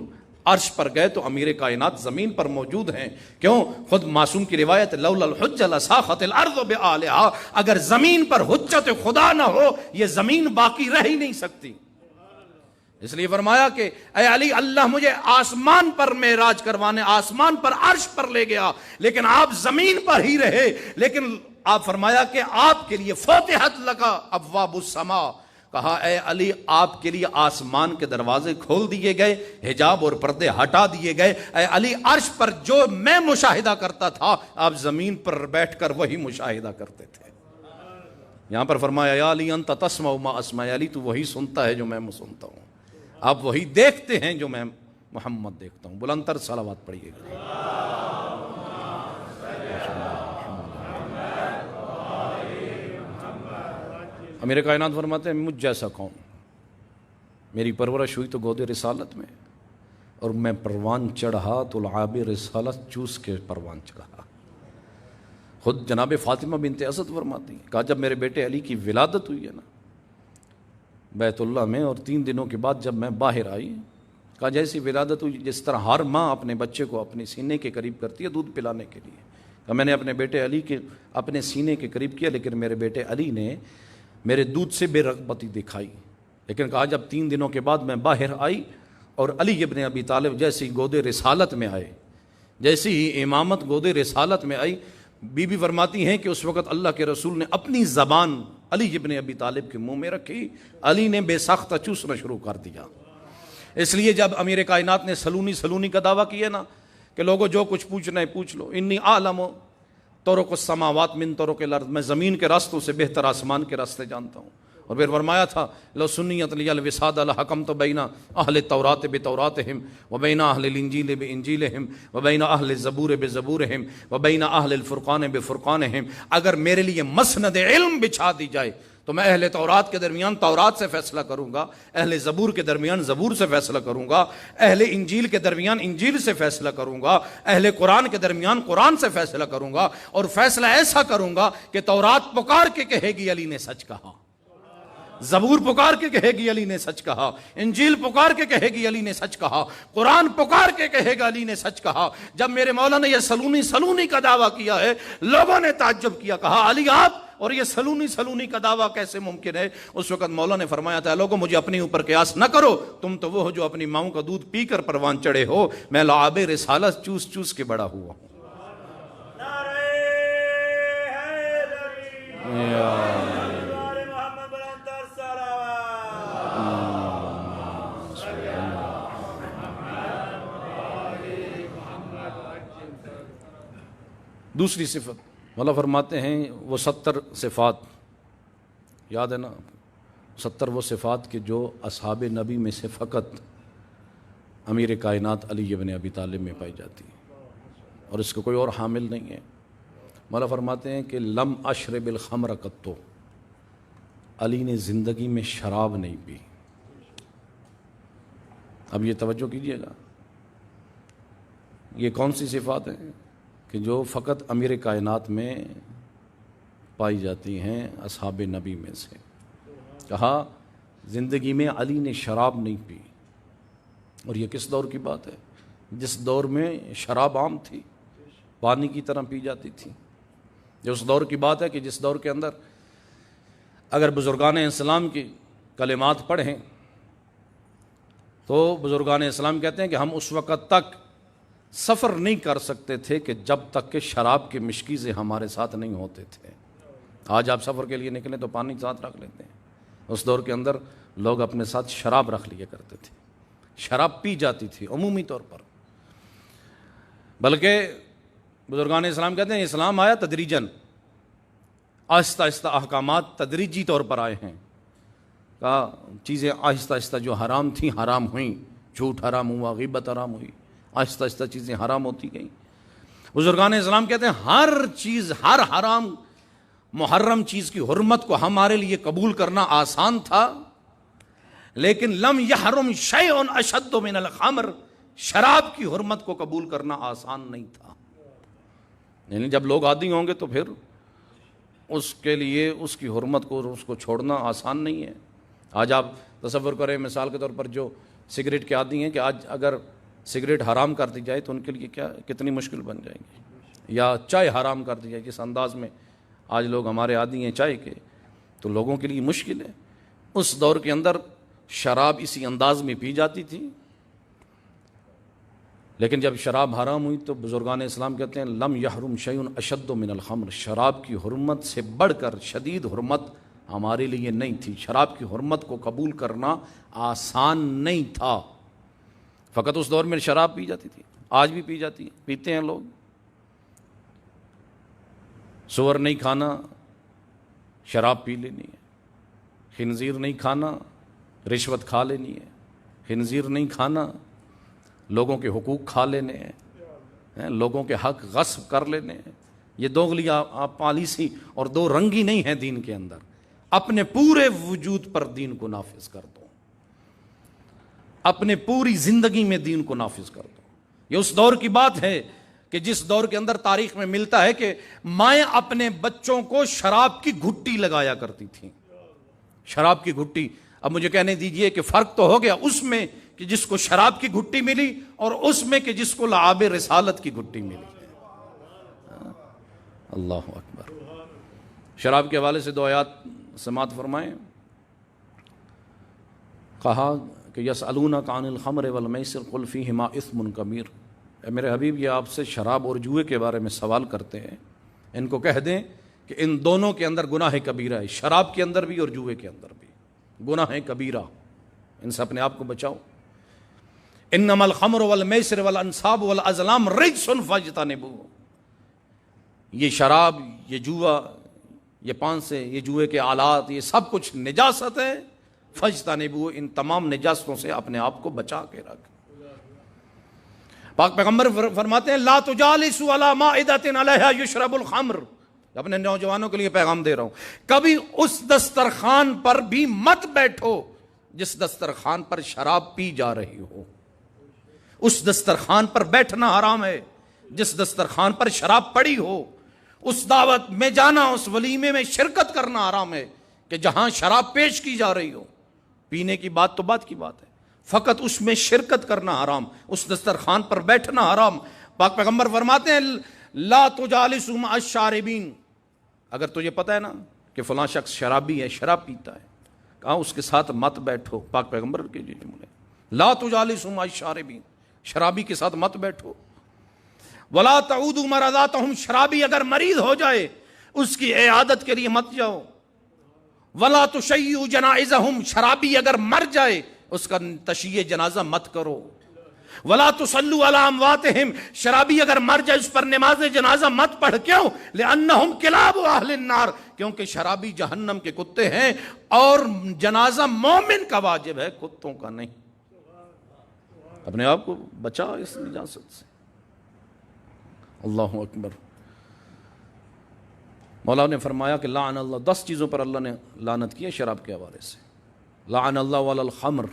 [SPEAKER 1] عرش پر گئے تو امیر کائنات زمین پر موجود ہیں۔ کیوں؟ خود معصوم کی روایت لولا الحجہ لساخت الارض بآلہا، اگر زمین پر حجت خدا نہ ہو یہ زمین باقی رہ ہی نہیں سکتی۔ اس لیے فرمایا کہ اے علی اللہ مجھے آسمان پر معراج کروانے، آسمان پر عرش پر لے گیا، لیکن آپ زمین پر ہی رہے۔ لیکن آپ فرمایا کہ آپ کے لیے فتحت لکا ابواب السماء، کہا اے علی آپ کے لیے آسمان کے دروازے کھول دیے گئے، حجاب اور پردے ہٹا دیے گئے۔ اے علی عرش پر جو میں مشاہدہ کرتا تھا آپ زمین پر بیٹھ کر وہی مشاہدہ کرتے تھے۔ یہاں پر فرمایا یا علی انت تسمع ما اسمع، علی تو وہی سنتا ہے جو میں سنتا ہوں، آپ وہی دیکھتے ہیں جو میں محمد دیکھتا ہوں۔ بلند تر صلوات پڑھیے گا۔ امیر کائنات فرماتے ہیں مجھ جیسا کون، میری پرورش ہوئی تو گود رسالت میں، اور میں پروان چڑھا تو لعاب رسالت چوس کے پروان چڑھا۔ خود جناب فاطمہ بنت اسد فرماتی ہیں کہا جب میرے بیٹے علی کی ولادت ہوئی ہے نا بیت اللہ میں، اور 3 دنوں کے بعد جب میں باہر آئی، کہا جیسی ولادت ہوئی جس طرح ہر ماں اپنے بچے کو اپنے سینے کے قریب کرتی ہے دودھ پلانے کے لیے، کہا میں نے اپنے بیٹے علی کے اپنے سینے کے قریب کیا، لیکن میرے بیٹے علی نے میرے دودھ سے بے رغبتی دکھائی۔ لیکن کہا جب 3 دنوں کے بعد میں باہر آئی اور علی ابن ابی طالب جیسی گود رسالت میں آئے، جیسی ہی امامت گود رسالت میں آئی، بی بی فرماتی ہیں کہ اس وقت اللہ کے رسول نے اپنی زبان علی ابن ابی طالب کے منہ میں رکھی، علی نے بے ساختہ چوسنا شروع کر دیا۔ اس لیے جب امیر کائنات نے سلونی کا دعویٰ کیا نا کہ لوگوں جو کچھ پوچھنا ہے پوچھ لو، انی اعلم طرق السماوات من طرق الارض، میں زمین کے راستوں سے بہتر آسمان کے راستے جانتا ہوں۔ اور پھر فرمایا تھا لو سنیت لی الوساد لحکمت بین اہل التوراۃ بتوراتہم وبین اہل الانجیل بانجیلہم وبین اہل الزبور بزبورہم وبین اہل الفرقان بفرقانہم، اگر میرے لیے مسند علم بچھا دی جائے تو میں اہل تورات کے درمیان تورات سے فیصلہ کروں گا، اہل زبور کے درمیان زبور سے فیصلہ کروں گا، اہل انجیل کے درمیان انجیل سے فیصلہ کروں گا، اہل قرآن کے درمیان قرآن سے فیصلہ کروں گا، اور فیصلہ ایسا کروں گا کہ تورات پکار کے کہے گی علی نے سچ کہا، زبور پکار کے کہے گی علی نے سچ کہا، انجیل پکار کے کہے گی علی نے سچ کہا، قرآن پکار کے کہے گا علی نے سچ کہا۔ جب میرے مولا نے یہ سلونی کا دعویٰ کیا ہے لوگوں نے تعجب کیا، کہا علی آپ اور یہ سلونی کا دعویٰ کیسے ممکن ہے؟ اس وقت مولا نے فرمایا تھا لوگوں مجھے اپنے اوپر قیاس نہ کرو، تم تو وہ ہو جو اپنی ماؤں کا دودھ پی کر پروان چڑھے ہو، میں لعاب رسالت چوس چوس کے بڑا ہوا ہوں۔ دوسری صفت مولا فرماتے ہیں وہ 70 صفات یاد ہے نا، 70 وہ صفات کہ جو اصحاب نبی میں سے فقط امیر کائنات علی ابن ابی طالب میں پائی جاتی ہے اور اس کا کوئی اور حامل نہیں ہے۔ مولا فرماتے ہیں کہ لم اشرب الخمر قط، علی نے زندگی میں شراب نہیں پی۔ اب یہ توجہ کیجئے گا، یہ کون سی صفات ہیں کہ جو فقط امیر کائنات میں پائی جاتی ہیں اصحاب نبی میں سے؟ کہا زندگی میں علی نے شراب نہیں پی، اور یہ کس دور کی بات ہے؟ جس دور میں شراب عام تھی، پانی کی طرح پی جاتی تھی۔ یہ اس دور کی بات ہے کہ جس دور کے اندر اگر بزرگان اسلام کی کلمات پڑھیں تو بزرگان اسلام کہتے ہیں کہ ہم اس وقت تک سفر نہیں کر سکتے تھے کہ جب تک کہ شراب کے مشکیزیں ہمارے ساتھ نہیں ہوتے تھے۔ آج آپ سفر کے لیے نکلیں تو پانی ساتھ رکھ لیتے ہیں، اس دور کے اندر لوگ اپنے ساتھ شراب رکھ لیا کرتے تھے، شراب پی جاتی تھی عمومی طور پر۔ بلکہ بزرگان اسلام کہتے ہیں اسلام آیا تدریجاً، آہستہ آہستہ احکامات تدریجی طور پر آئے ہیں، کہا چیزیں آہستہ آہستہ جو حرام تھیں حرام ہوئیں، جھوٹ حرام ہوا، غیبت حرام ہوئی، آہستہ آہستہ چیزیں حرام ہوتی گئیں۔ بزرگان اسلام کہتے ہیں ہر چیز، ہر حرام محرم چیز کی حرمت کو ہمارے لیے قبول کرنا آسان تھا، لیکن لم یحرم شیء اشد من الخمر، شراب کی حرمت کو قبول کرنا آسان نہیں تھا۔ یعنی جب لوگ عادی ہوں گے تو پھر اس کے لیے اس کی حرمت کو، اس کو چھوڑنا آسان نہیں ہے۔ آج آپ تصور کریں مثال کے طور پر جو سگریٹ کے عادی ہیں کہ آج اگر سگریٹ حرام کر دی جائے تو ان کے لیے کتنی مشکل بن جائے گی، یا چائے حرام کر دی جائے جس انداز میں آج لوگ ہمارے عادی ہیں چائے کے، تو لوگوں کے لیے مشکل ہے۔ اس دور کے اندر شراب اسی انداز میں پی جاتی تھی، لیکن جب شراب حرام ہوئی تو بزرگان اسلام کہتے ہیں لم یحرم شیء اشد من الخمر، شراب کی حرمت سے بڑھ کر شدید حرمت ہمارے لیے نہیں تھی، شراب کی حرمت کو قبول کرنا آسان نہیں تھا۔ فقط اس دور میں شراب پی جاتی تھی، آج بھی پی جاتی ہے، پیتے ہیں لوگ۔ سور نہیں کھانا، شراب پی لینی ہے، خنزیر نہیں کھانا، رشوت کھا لینی ہے، خنزیر نہیں کھانا، لوگوں کے حقوق کھا لینے ہیں، لوگوں کے حق غصب کر لینے ہیں۔ یہ دوغلی پالیسی اور دو رنگی نہیں ہے دین کے اندر، اپنے پورے وجود پر دین کو نافذ کر دو، اپنے پوری زندگی میں دین کو نافذ کر دو۔ یہ اس دور کی بات ہے کہ جس دور کے اندر تاریخ میں ملتا ہے کہ مائیں اپنے بچوں کو شراب کی گھٹی لگایا کرتی تھیں، شراب کی گھٹی۔ اب مجھے کہنے دیجئے کہ فرق تو ہو گیا اس میں کہ جس کو شراب کی گھٹی ملی اور اس میں کہ جس کو لعاب رسالت کی گھٹی ملی۔ اللہ اکبر۔ شراب کے حوالے سے دو آیات سماعت فرمائیں۔ کہا کہ یسألونک عن الخمر والمیسر قل فیہما اثم کبیر، اے میرے حبیب یہ آپ سے شراب اور جوئے کے بارے میں سوال کرتے ہیں، ان کو کہہ دیں کہ ان دونوں کے اندر گناہ کبیرہ ہے، شراب کے اندر بھی اور جوئے کے اندر بھی گناہ کبیرہ، ان سے اپنے آپ کو بچاؤ۔ انما الخمر والمیسر والانصاب والازلام رجس فاجتنبوہ، یہ شراب، یہ جوا، یہ پانسے، یہ جوئے کے آلات، یہ سب کچھ نجاست ہے، فاجتنبوہ، ان تمام نجاستوں سے اپنے آپ کو بچا کے رکھ۔ پاک پیغمبر فرماتے ہیں لا تجالسوا علی مائدۃ علیہا یشرب الخمر، اپنے نوجوانوں کے لیے پیغام دے رہا ہوں، کبھی اس دسترخوان پر بھی مت بیٹھو جس دسترخوان پر شراب پی جا رہی ہو۔ اس دسترخوان پر بیٹھنا حرام ہے جس دسترخوان پر شراب پڑی ہو، اس دعوت میں جانا، اس ولیمے میں شرکت کرنا حرام ہے کہ جہاں شراب پیش کی جا رہی ہو۔ پینے کی بات تو بات کی بات ہے، فقط اس میں شرکت کرنا حرام، اس دسترخوان پر بیٹھنا حرام۔ پاک پیغمبر فرماتے ہیں لا تجالسوا مع الشاربین، اگر تجھے پتہ ہے نا کہ فلاں شخص شرابی ہے، شراب پیتا ہے، کہا اس کے ساتھ مت بیٹھو۔ پاک پیغمبر کے جملے لا تجالسوا مع الشاربین، شرابی کے ساتھ مت بیٹھو۔ ولا تعودوا مرضاتهم، شرابی اگر مریض ہو جائے اس کی عیادت کے لیے مت جاؤ۔ ولا تشیعوا جنائزهم، شرابی اگر مر جائے اس کا تشییع جنازہ مت کرو۔ ولا تصلوا علی امواتهم، شرابی اگر مر جائے اس پر نماز جنازہ مت پڑھ، کیوں؟ لانہم کلاب اہل النار، کیونکہ شرابی جہنم کے کتے ہیں اور جنازہ مومن کا واجب ہے، کتوں کا نہیں۔ اپنے آپ کو بچا اس نجاست سے۔ اللہ اکبر۔ مولا نے فرمایا کہ لعن اللہ، 10 چیزوں پر اللہ نے لعنت کی ہے شراب کے حوالے سے۔ لعن اللہ علی الخمر،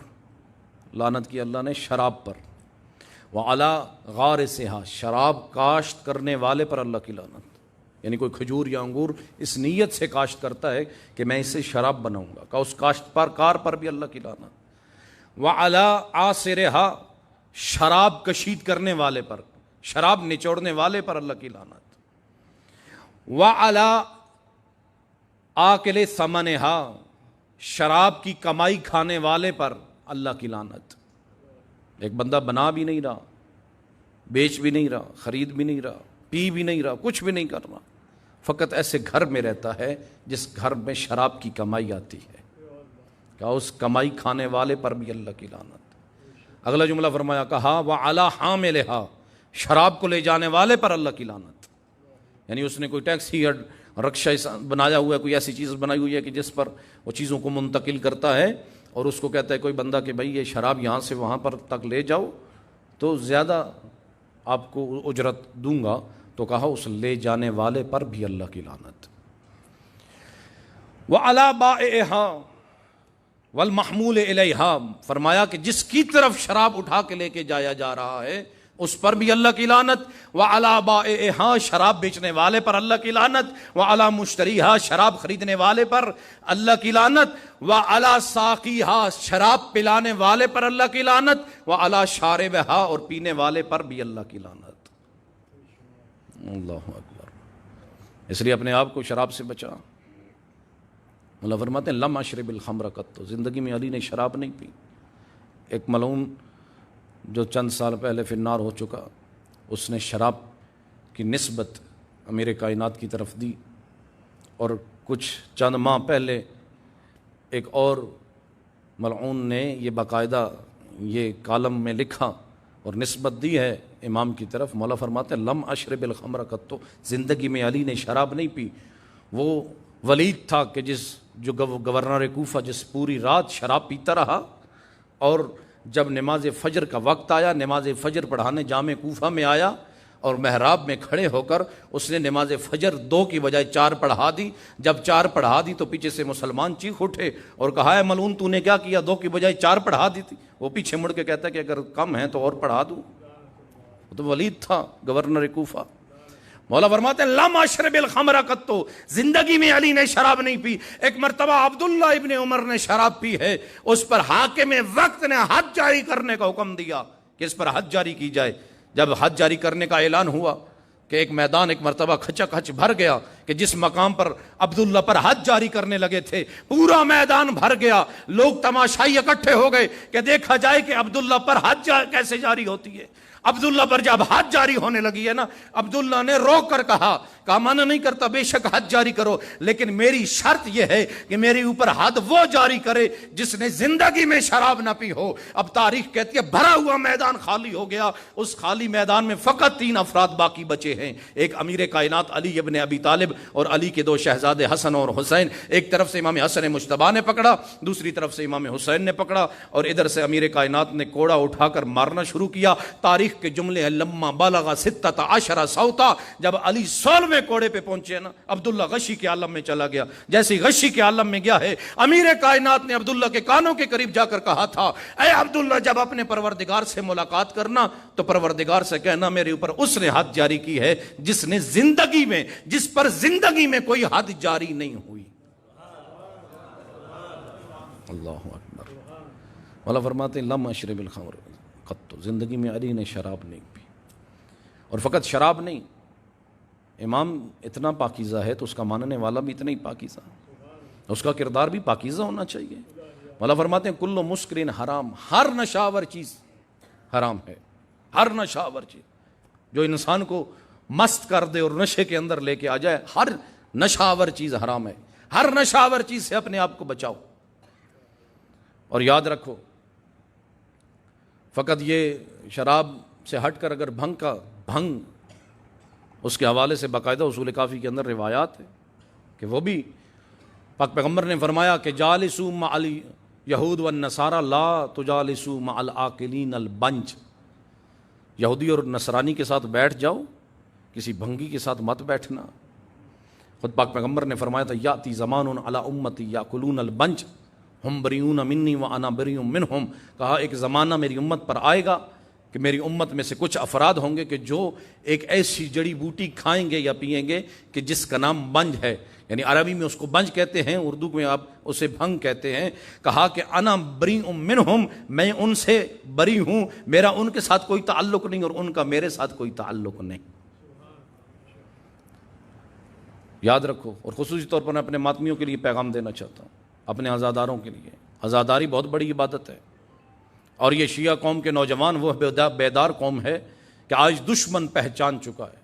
[SPEAKER 1] لعنت کی اللہ نے شراب پر، وعلی غارسہا، شراب کاشت کرنے والے پر اللہ کی لعنت، یعنی کوئی کھجور یا انگور اس نیت سے کاشت کرتا ہے کہ میں اسے شراب بناؤں گا، کہ اس کاشتکار پر بھی اللہ کی لعنت۔ وعلی عاصرہا، شراب کشید کرنے والے پر، شراب نچوڑنے والے پر اللہ کی لعنت۔ وعلی آکل ثمنہا، شراب کی کمائی کھانے والے پر اللہ کی لعنت۔ ایک بندہ بنا بھی نہیں رہا، بیچ بھی نہیں رہا، خرید بھی نہیں رہا، پی بھی نہیں رہا، کچھ بھی نہیں کر رہا، فقط ایسے گھر میں رہتا ہے جس گھر میں شراب کی کمائی آتی ہے، کہا اس کمائی کھانے والے پر بھی اللہ کی لعنت۔ اگلا جملہ فرمایا، کہا وَعَلَىٰ حَامِلِهَا، شراب کو لے جانے والے پر اللہ کی لعنت۔ یعنی اس نے کوئی ٹیکسی یا رکشہ بنایا ہوا ہے، کوئی ایسی چیز بنائی ہوئی ہے کہ جس پر وہ چیزوں کو منتقل کرتا ہے، اور اس کو کہتا ہے کوئی بندہ کہ بھائی یہ شراب یہاں سے وہاں پر تک لے جاؤ تو زیادہ آپ کو اجرت دوں گا، تو کہا اس لے جانے والے پر بھی اللہ کی لعنت۔ وَعَلَىٰ بَائِعِهَا وَالْمَحْمُولِ إِلَيْهَا، فرمایا کہ جس کی طرف شراب اٹھا کے لے کے جایا جا رہا ہے اس پر بھی اللہ کی لعنت۔ وَعَلَىٰ بَائِعِهَا، شراب بیچنے والے پر اللہ کی لعنت۔ وَعَلَىٰ مُشْتَرِيهَا، شراب خریدنے والے پر اللہ کی لعنت۔ وَعَلَىٰ سَاقِيهَا، شراب پلانے والے پر اللہ کی لعنت۔ وَعَلَىٰ شَارِبِهَا، اور پینے والے پر بھی اللہ کی لعنت۔ اللہ اکبر۔ اس لیے اپنے آپ کو شراب سے بچا۔ اللہ فرماتے ہیں لم اشرب الخمر قط، زندگی میں علی نے شراب نہیں پی۔ ایک ملعون جو چند سال پہلے فی النار ہو چکا، اس نے شراب کی نسبت امیر کائنات کی طرف دی، اور کچھ چند ماہ پہلے ایک اور ملعون نے یہ باقاعدہ یہ کالم میں لکھا اور نسبت دی ہے امام کی طرف۔ مولا فرماتے ہیں لم اشرب الخمر قط، زندگی میں علی نے شراب نہیں پی۔ وہ ولید تھا کہ جو گورنر کوفہ جس پوری رات شراب پیتا رہا، اور جب نماز فجر کا وقت آیا، نماز فجر پڑھانے جامع کوفہ میں آیا، اور محراب میں کھڑے ہو کر اس نے نماز فجر 2 کی بجائے 4 پڑھا دی۔ جب 4 پڑھا دی تو پیچھے سے مسلمان چیخ اٹھے اور کہا ہے ملعون تو نے کیا کیا، 2 کی بجائے 4 پڑھا دی تھی۔ وہ پیچھے مڑ کے کہتا ہے کہ اگر کم ہے تو اور پڑھا دوں۔ وہ تو ولید تھا گورنر کوفہ۔ مولا فرماتے ہیں لم اشرب الخمر قط، زندگی میں علی نے شراب نہیں پی۔ ایک مرتبہ عبداللہ ابن عمر نے شراب پی ہے، اس پر حاکم وقت نے حد جاری کرنے کا حکم دیا کہ اس پر حد جاری کی جائے۔ جب حد جاری کرنے کا اعلان ہوا کہ ایک میدان ایک مرتبہ کھچا کھچ بھر گیا، کہ جس مقام پر عبداللہ پر حد جاری کرنے لگے تھے پورا میدان بھر گیا، لوگ تماشائی اکٹھے ہو گئے کہ دیکھا جائے کہ عبداللہ پر حد کیسے جاری ہوتی ہے۔ عبداللہ پر جب حد جاری ہونے لگی ہے نا، عبداللہ نے رو کر کہا منع نہیں کرتا، بے شک حد جاری کرو، لیکن میری شرط یہ ہے کہ میرے اوپر حد وہ جاری کرے جس نے زندگی میں شراب نہ پی ہو۔ اب تاریخ کہتی ہے بھرا ہوا میدان خالی ہو گیا، اس خالی میدان میں فقط 3 افراد باقی بچے ہیں، ایک امیر کائنات علی ابن ابی طالب اور علی کے 2 شہزادے حسن اور حسین۔ ایک طرف سے امام حسن مجتبیٰ نے پکڑا، دوسری طرف سے امام حسین نے پکڑا، اور ادھر سے امیر کائنات نے کوڑا اٹھا کر مارنا شروع کیا۔ تاریخ کے جملے ہیں لما بلغ 16 صوتا، جب علی 16ویں کوڑے پہ پہنچے نا، عبداللہ غشی کے عالم میں چلا گیا۔ جیسے غشی کے عالم میں گیا ہے، امیر کائنات نے عبداللہ کے کانوں کے قریب جا کر کہا تھا اے عبداللہ جب اپنے پروردگار سے ملاقات کرنا تو پروردگار سے کہنا میرے اوپر اس نے حد جاری کی ہے جس نے زندگی میں، جس پر زندگی میں کوئی حد جاری نہیں ہوئی۔ اللہ اکبر۔ مولا فرماتے ہیں لم اشرب الخمر قط، زندگی میں علی نے شراب نہیں پی۔ اور فقط شراب نہیں، امام اتنا پاکیزہ ہے تو اس کا ماننے والا بھی اتنا ہی پاکیزہ، اس کا کردار بھی پاکیزہ ہونا چاہیے۔ مولا فرماتے ہیں کل مسکرین حرام، ہر نشاور چیز حرام ہے، ہر نشاور چیز جو انسان کو مست کر دے اور نشے کے اندر لے کے آ جائے، ہر نشاور چیز حرام ہے۔ ہر نشاور چیز سے اپنے آپ کو بچاؤ، اور یاد رکھو فقط یہ شراب سے ہٹ کر اگر بھنگ اس کے حوالے سے باقاعدہ اصول کافی کے اندر روایات ہے کہ وہ بھی پاک پیغمبر نے فرمایا کہ جالسوا مع الیہود والنصارى لا تجالسوا مع العاقلین البنج، یہودی اور نصرانی کے ساتھ بیٹھ جاؤ، کسی بھنگی کے ساتھ مت بیٹھنا۔ خود پاک پیغمبر نے فرمایا تھا یاتی زمان علی امتی یاکلون البنج ہم بریون منی وانا بریء منہم، کہا ایک زمانہ میری امت پر آئے گا کہ میری امت میں سے کچھ افراد ہوں گے کہ جو ایک ایسی جڑی بوٹی کھائیں گے یا پئیں گے کہ جس کا نام بنج ہے، یعنی عربی میں اس کو بنج کہتے ہیں، اردو میں آپ اسے بھنگ کہتے ہیں۔ کہا کہ انا بریء منہم، میں ان سے بری ہوں، میرا ان کے ساتھ کوئی تعلق نہیں اور ان کا میرے ساتھ کوئی تعلق نہیں۔ یاد رکھو، اور خصوصی طور پر میں اپنے ماتمیوں کے لیے پیغام دینا چاہتا ہوں، اپنے عزاداروں کے لیے۔ عزاداری بہت بڑی عبادت ہے، اور یہ شیعہ قوم کے نوجوان وہ بیدار قوم ہے کہ آج دشمن پہچان چکا ہے،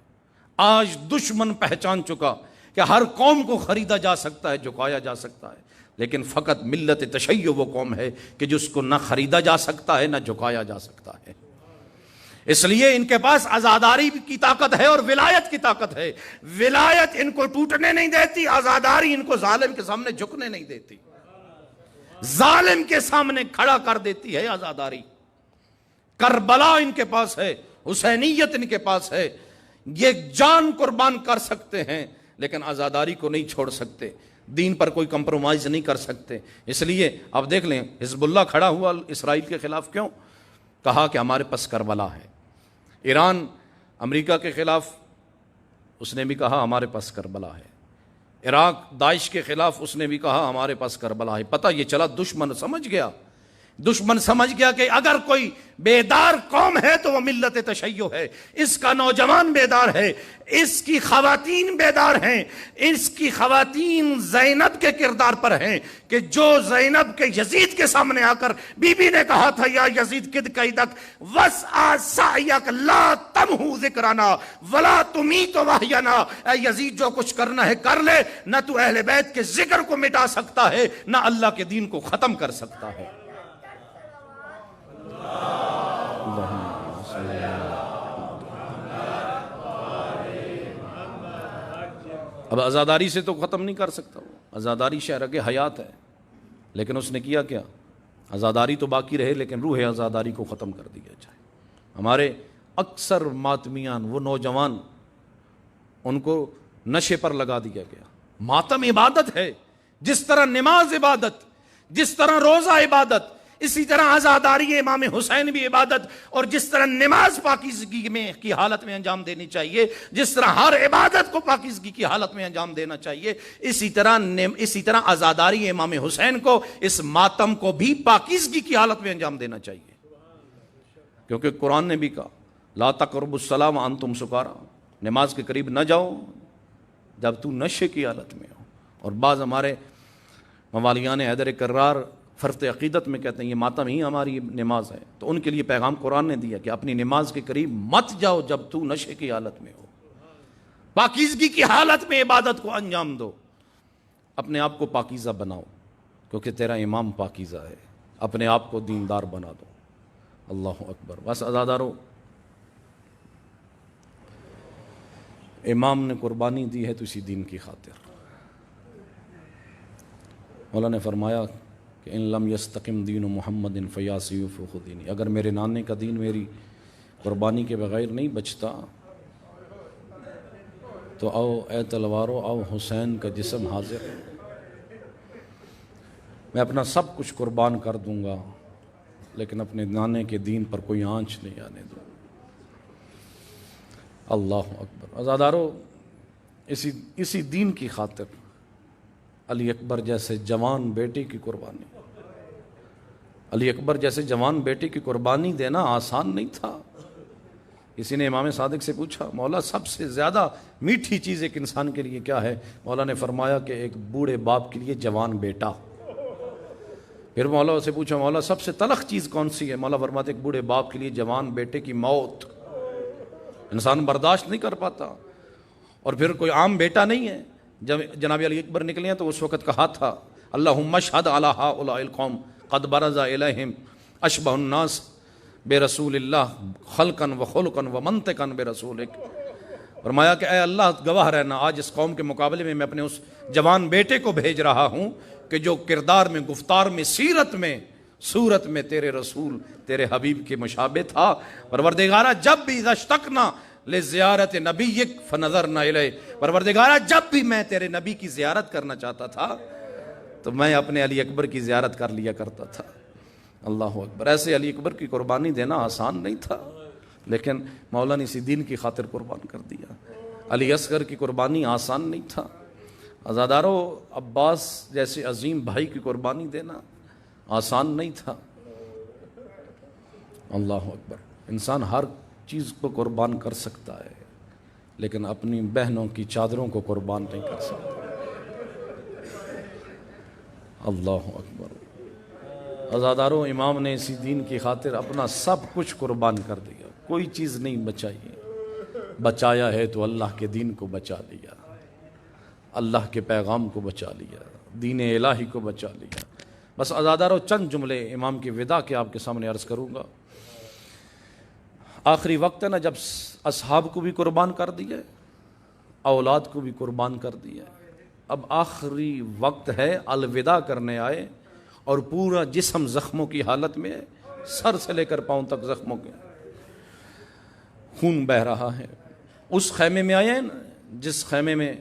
[SPEAKER 1] آج دشمن پہچان چکا کہ ہر قوم کو خریدا جا سکتا ہے، جھکایا جا سکتا ہے، لیکن فقط ملت تشیع وہ قوم ہے کہ جس کو نہ خریدا جا سکتا ہے نہ جھکایا جا سکتا ہے۔ اس لیے ان کے پاس عزاداری کی طاقت ہے اور ولایت کی طاقت ہے۔ ولایت ان کو ٹوٹنے نہیں دیتی، عزاداری ان کو ظالم کے سامنے جھکنے نہیں دیتی، ظالم کے سامنے کھڑا کر دیتی ہے عزاداری۔ کربلا ان کے پاس ہے، حسینیت ان کے پاس ہے، یہ جان قربان کر سکتے ہیں لیکن عزاداری کو نہیں چھوڑ سکتے، دین پر کوئی کمپرومائز نہیں کر سکتے۔ اس لیے آپ دیکھ لیں حزب اللہ کھڑا ہوا اسرائیل کے خلاف، کیوں؟ کہا کہ ہمارے پاس کربلا ہے۔ ایران امریکہ کے خلاف اس نے بھی کہا ہمارے پاس کربلا ہے۔ عراق داعش کے خلاف اس نے بھی کہا ہمارے پاس کربلا ہے۔ پتہ یہ چلا دشمن سمجھ گیا، دشمن سمجھ گیا کہ اگر کوئی بیدار قوم ہے تو وہ ملت تشیع ہے، اس کا نوجوان بیدار ہے، اس کی خواتین بیدار ہیں، اس کی خواتین زینب کے کردار پر ہیں کہ جو زینب کے یزید کے سامنے آ کر بی بی نے کہا تھا یا یزید کد قیدک وسع سعیک لا تمحو ذکرنا ولا تمیت وحینا، اے یزید جو کچھ کرنا ہے کر لے، نہ تو اہل بیت کے ذکر کو مٹا سکتا ہے نہ اللہ کے دین کو ختم کر سکتا ہے۔ اب عزاداری سے تو ختم نہیں کر سکتا، وہ عزاداری شہرگ حیات ہے، لیکن اس نے کیا کیا؟ عزاداری تو باقی رہے لیکن روح عزاداری کو ختم کر دیا جائے۔ ہمارے اکثر ماتمیان وہ نوجوان ان کو نشے پر لگا دیا گیا۔ ماتم عبادت ہے، جس طرح نماز عبادت، جس طرح روزہ عبادت، اسی طرح عزاداری امام حسین بھی عبادت، اور جس طرح نماز پاکیزگی میں کی حالت میں انجام دینی چاہیے، جس طرح ہر عبادت کو پاکیزگی کی حالت میں انجام دینا چاہیے، اسی طرح عزاداری امام حسین کو، اس ماتم کو بھی پاکیزگی کی حالت میں انجام دینا چاہیے، کیونکہ قرآن نے بھی کہا لا تقربوا الصلاۃ وانتم سکارا، نماز کے قریب نہ جاؤ جب تو نشے کی حالت میں ہو۔ اور بعض ہمارے موالیان حیدر کرار فرط عقیدت میں کہتے ہیں یہ ماتم ہی ہماری نماز ہے، تو ان کے لیے پیغام قرآن نے دیا کہ اپنی نماز کے قریب مت جاؤ جب تو نشے کی حالت میں ہو، پاکیزگی کی حالت میں عبادت کو انجام دو، اپنے آپ کو پاکیزہ بناؤ کیونکہ تیرا امام پاکیزہ ہے، اپنے آپ کو دیندار بنا دو۔ اللہ اکبر۔ بس عزادارو، امام نے قربانی دی ہے تو اسی دین کی خاطر۔ مولا نے فرمایا کہ ان لم یستقم دین محمد فیا سیوف دینی، اگر میرے نانے کا دین میری قربانی کے بغیر نہیں بچتا تو او اے تلوارو او حسین کا جسم حاضر ہے، میں اپنا سب کچھ قربان کر دوں گا لیکن اپنے نانے کے دین پر کوئی آنچ نہیں آنے دوں۔ اللہ اکبر۔ عزادارو، اسی دین کی خاطر علی اکبر جیسے جوان بیٹے کی قربانی، علی اکبر جیسے جوان بیٹے کی قربانی دینا آسان نہیں تھا۔ کسی نے امام صادق سے پوچھا مولا سب سے زیادہ میٹھی چیز ایک انسان کے لیے کیا ہے؟ مولا نے فرمایا کہ ایک بوڑھے باپ کے لیے جوان بیٹا۔ پھر مولا سے پوچھا مولا سب سے تلخ چیز کون سی ہے؟ مولا فرماتے ایک بوڑھے باپ کے لیے جوان بیٹے کی موت، انسان برداشت نہیں کر پاتا۔ اور پھر کوئی عام بیٹا نہیں ہے، جب جناب علی اکبر نکلے ہیں تو اس وقت کہا تھا اللہم اشہد علی ہؤلاء القوم قد برز الیہم اشبہ الناس برسول اللہ خلقا و خلقا و منطقا برسولک۔ فرمایا کہ اے اللہ گواہ رہنا، آج اس قوم کے مقابلے میں اپنے اس جوان بیٹے کو بھیج رہا ہوں کہ جو کردار میں، گفتار میں، سیرت میں، صورت میں تیرے رسول، تیرے حبیب کے مشابہ تھا۔ پروردگارہ جب بھی اذا اشتقنا لزیارت نبیک فنظرنا الیہ، پروردگارہ جب بھی میں تیرے نبی کی زیارت کرنا چاہتا تھا تو میں اپنے علی اکبر کی زیارت کر لیا کرتا تھا۔ اللہ اکبر۔ ایسے علی اکبر کی قربانی دینا آسان نہیں تھا لیکن مولا نے اسی دین کی خاطر قربان کر دیا۔ علی اصغر کی قربانی آسان نہیں تھا۔ عزادارو، عباس جیسے عظیم بھائی کی قربانی دینا آسان نہیں تھا۔ اللہ اکبر۔ انسان ہر چیز کو قربان کر سکتا ہے لیکن اپنی بہنوں کی چادروں کو قربان نہیں کر سکتا۔ اللہ اکبر۔ عزادارو، امام نے اسی دین کی خاطر اپنا سب کچھ قربان کر دیا، کوئی چیز نہیں بچائی، بچایا ہے تو اللہ کے دین کو بچا لیا، اللہ کے پیغام کو بچا لیا، دین الہی کو بچا لیا۔ بس عزادارو چند جملے امام کی وداع کے آپ کے سامنے عرض کروں گا۔ آخری وقت ہے نا، جب اصحاب کو بھی قربان کر دیا، اولاد کو بھی قربان کر دیا، اب آخری وقت ہے، الوداع کرنے آئے اور پورا جسم زخموں کی حالت میں ہے، سر سے لے کر پاؤں تک زخموں کے، خون بہہ رہا ہے۔ اس خیمے میں آئے ہیں نا جس خیمے میں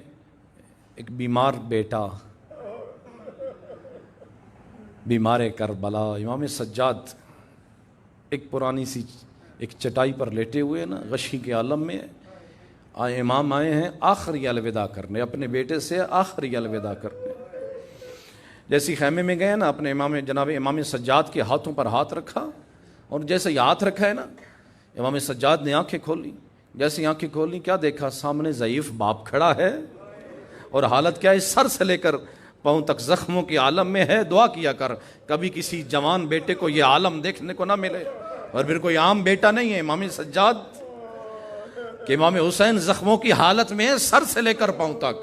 [SPEAKER 1] ایک بیمار بیٹا، بیمار کربلا، امام سجاد ایک پرانی سی ایک چٹائی پر لیٹے ہوئے نا، غشی کے عالم میں امام آئے ہیں آخری الوداع کرنے، اپنے بیٹے سے آخری الوداع کرنے۔ جیسے خیمے میں گئے نا، اپنے جناب امام سجاد کے ہاتھوں پر ہاتھ رکھا، اور جیسے یہ ہاتھ رکھا ہے نا، امام سجاد نے آنکھیں کھولی، جیسے آنکھیں کھولی کیا دیکھا؟ سامنے ضعیف باپ کھڑا ہے، اور حالت کیا ہے؟ سر سے لے کر پاؤں تک زخموں کے عالم میں ہے۔ دعا کیا کر کبھی کسی جوان بیٹے کو یہ عالم دیکھنے کو نہ ملے، اور پھر کوئی عام بیٹا نہیں ہے امام سجاد کہ امام حسین زخموں کی حالت میں ہے، سر سے لے کر پاؤں تک۔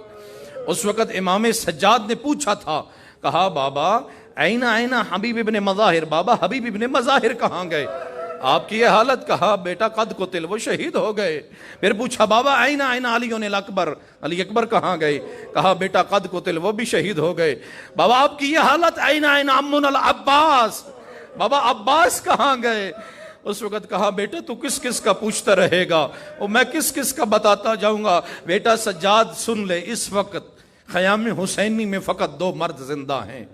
[SPEAKER 1] اس وقت امام سجاد نے پوچھا تھا، کہا بابا اینا حبیب ابن مظاہر، بابا حبیب ابن مظاہر کہاں گئے؟ آپ کی یہ حالت، کہا بیٹا قد قتل، وہ شہید ہو گئے۔ پھر پوچھا بابا اینا علی الاکبر، علی اکبر کہاں گئے؟ کہا بیٹا قد قتل، وہ بھی شہید ہو گئے۔ بابا آپ کی یہ حالت، اینا عمنا العباس، بابا عباس کہاں گئے؟ اس وقت کہا بیٹا تو کس کس کا پوچھتا رہے گا، اور میں کس کس کا بتاتا جاؤں گا؟ بیٹا سجاد سن لے، اس وقت خیام حسینی میں فقط دو مرد زندہ ہیں،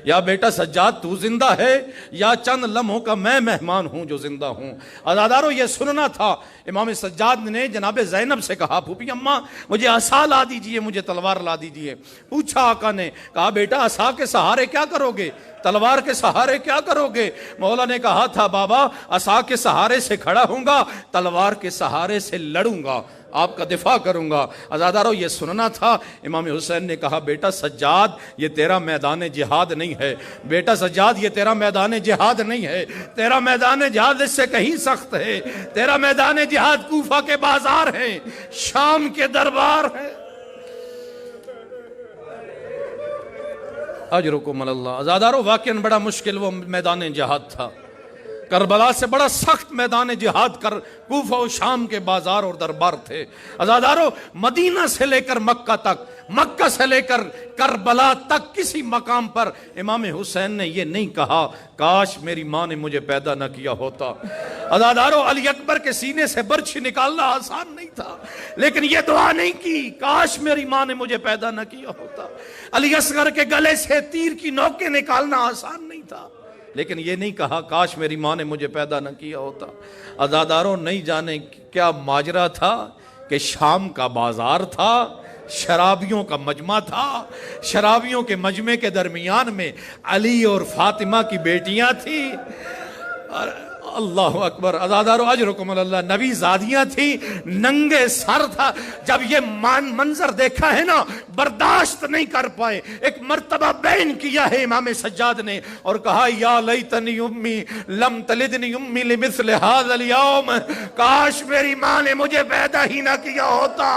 [SPEAKER 1] یا بیٹا سجاد تو زندہ ہے، یا چند لمحوں کا میں مہمان ہوں جو زندہ ہوں۔ عزادارو یہ سننا تھا۔ امام سجاد نے جناب زینب سے کہا، پھوپھی اماں مجھے عصا لا دیجئے، مجھے تلوار لا دیجئے۔ پوچھا آقا نے، کہا بیٹا عصا کے سہارے کیا کرو گے؟ تلوار کے سہارے کیا کرو گے؟ مولا نے کہا تھا بابا عصا کے سہارے سے کھڑا ہوں گا، تلوار کے سہارے سے لڑوں گا، آپ کا دفاع کروں گا۔ عزادارو یہ سننا تھا۔ امام حسین نے کہا بیٹا سجاد یہ تیرا میدان جہاد نہیں ہے، بیٹا سجاد یہ تیرا میدان جہاد نہیں ہے، تیرا میدان جہاد اس سے کہیں سخت ہے۔ تیرا میدان جہاد کوفہ کے بازار ہیں، شام کے دربار ہیں۔ اجرکم اللہ۔ عزادارو واقعاً بڑا مشکل وہ میدان جہاد تھا، کربلا سے بڑا سخت میدان جہاد کر کوفہ و شام کے بازار اور دربار تھے۔ عزادارو مدینہ سے لے کر مکہ تک، مکہ سے لے کر کربلا تک کسی مقام پر امام حسین نے یہ نہیں کہا کاش میری ماں نے مجھے پیدا نہ کیا ہوتا۔ عزادارو علی اکبر کے سینے سے برچھی نکالنا آسان نہیں تھا، لیکن یہ دعا نہیں کی کاش میری ماں نے مجھے پیدا نہ کیا ہوتا۔ علی اصغر کے گلے سے تیر کی نوکیں نکالنا آسان نہیں تھا، لیکن یہ نہیں کہا کاش میری ماں نے مجھے پیدا نہ کیا ہوتا۔ عزاداروں نہیں جانے کیا ماجرا تھا کہ شام کا بازار تھا، شرابیوں کا مجمع تھا، شرابیوں کے مجمع کے درمیان میں علی اور فاطمہ کی بیٹیاں تھیں۔ اللہ اکبر۔ عزادارو اجرکم اللہ، نبی زادیاں تھی، ننگے سر تھا۔ جب یہ منظر دیکھا ہے نا برداشت نہیں کر پائے، ایک مرتبہ بین کیا ہے امام سجاد نے اور کہا یا لیتنی امی لم تلدنی امی لمثل هذا اليوم، کاش میری ماں نے مجھے پیدا ہی نہ کیا ہوتا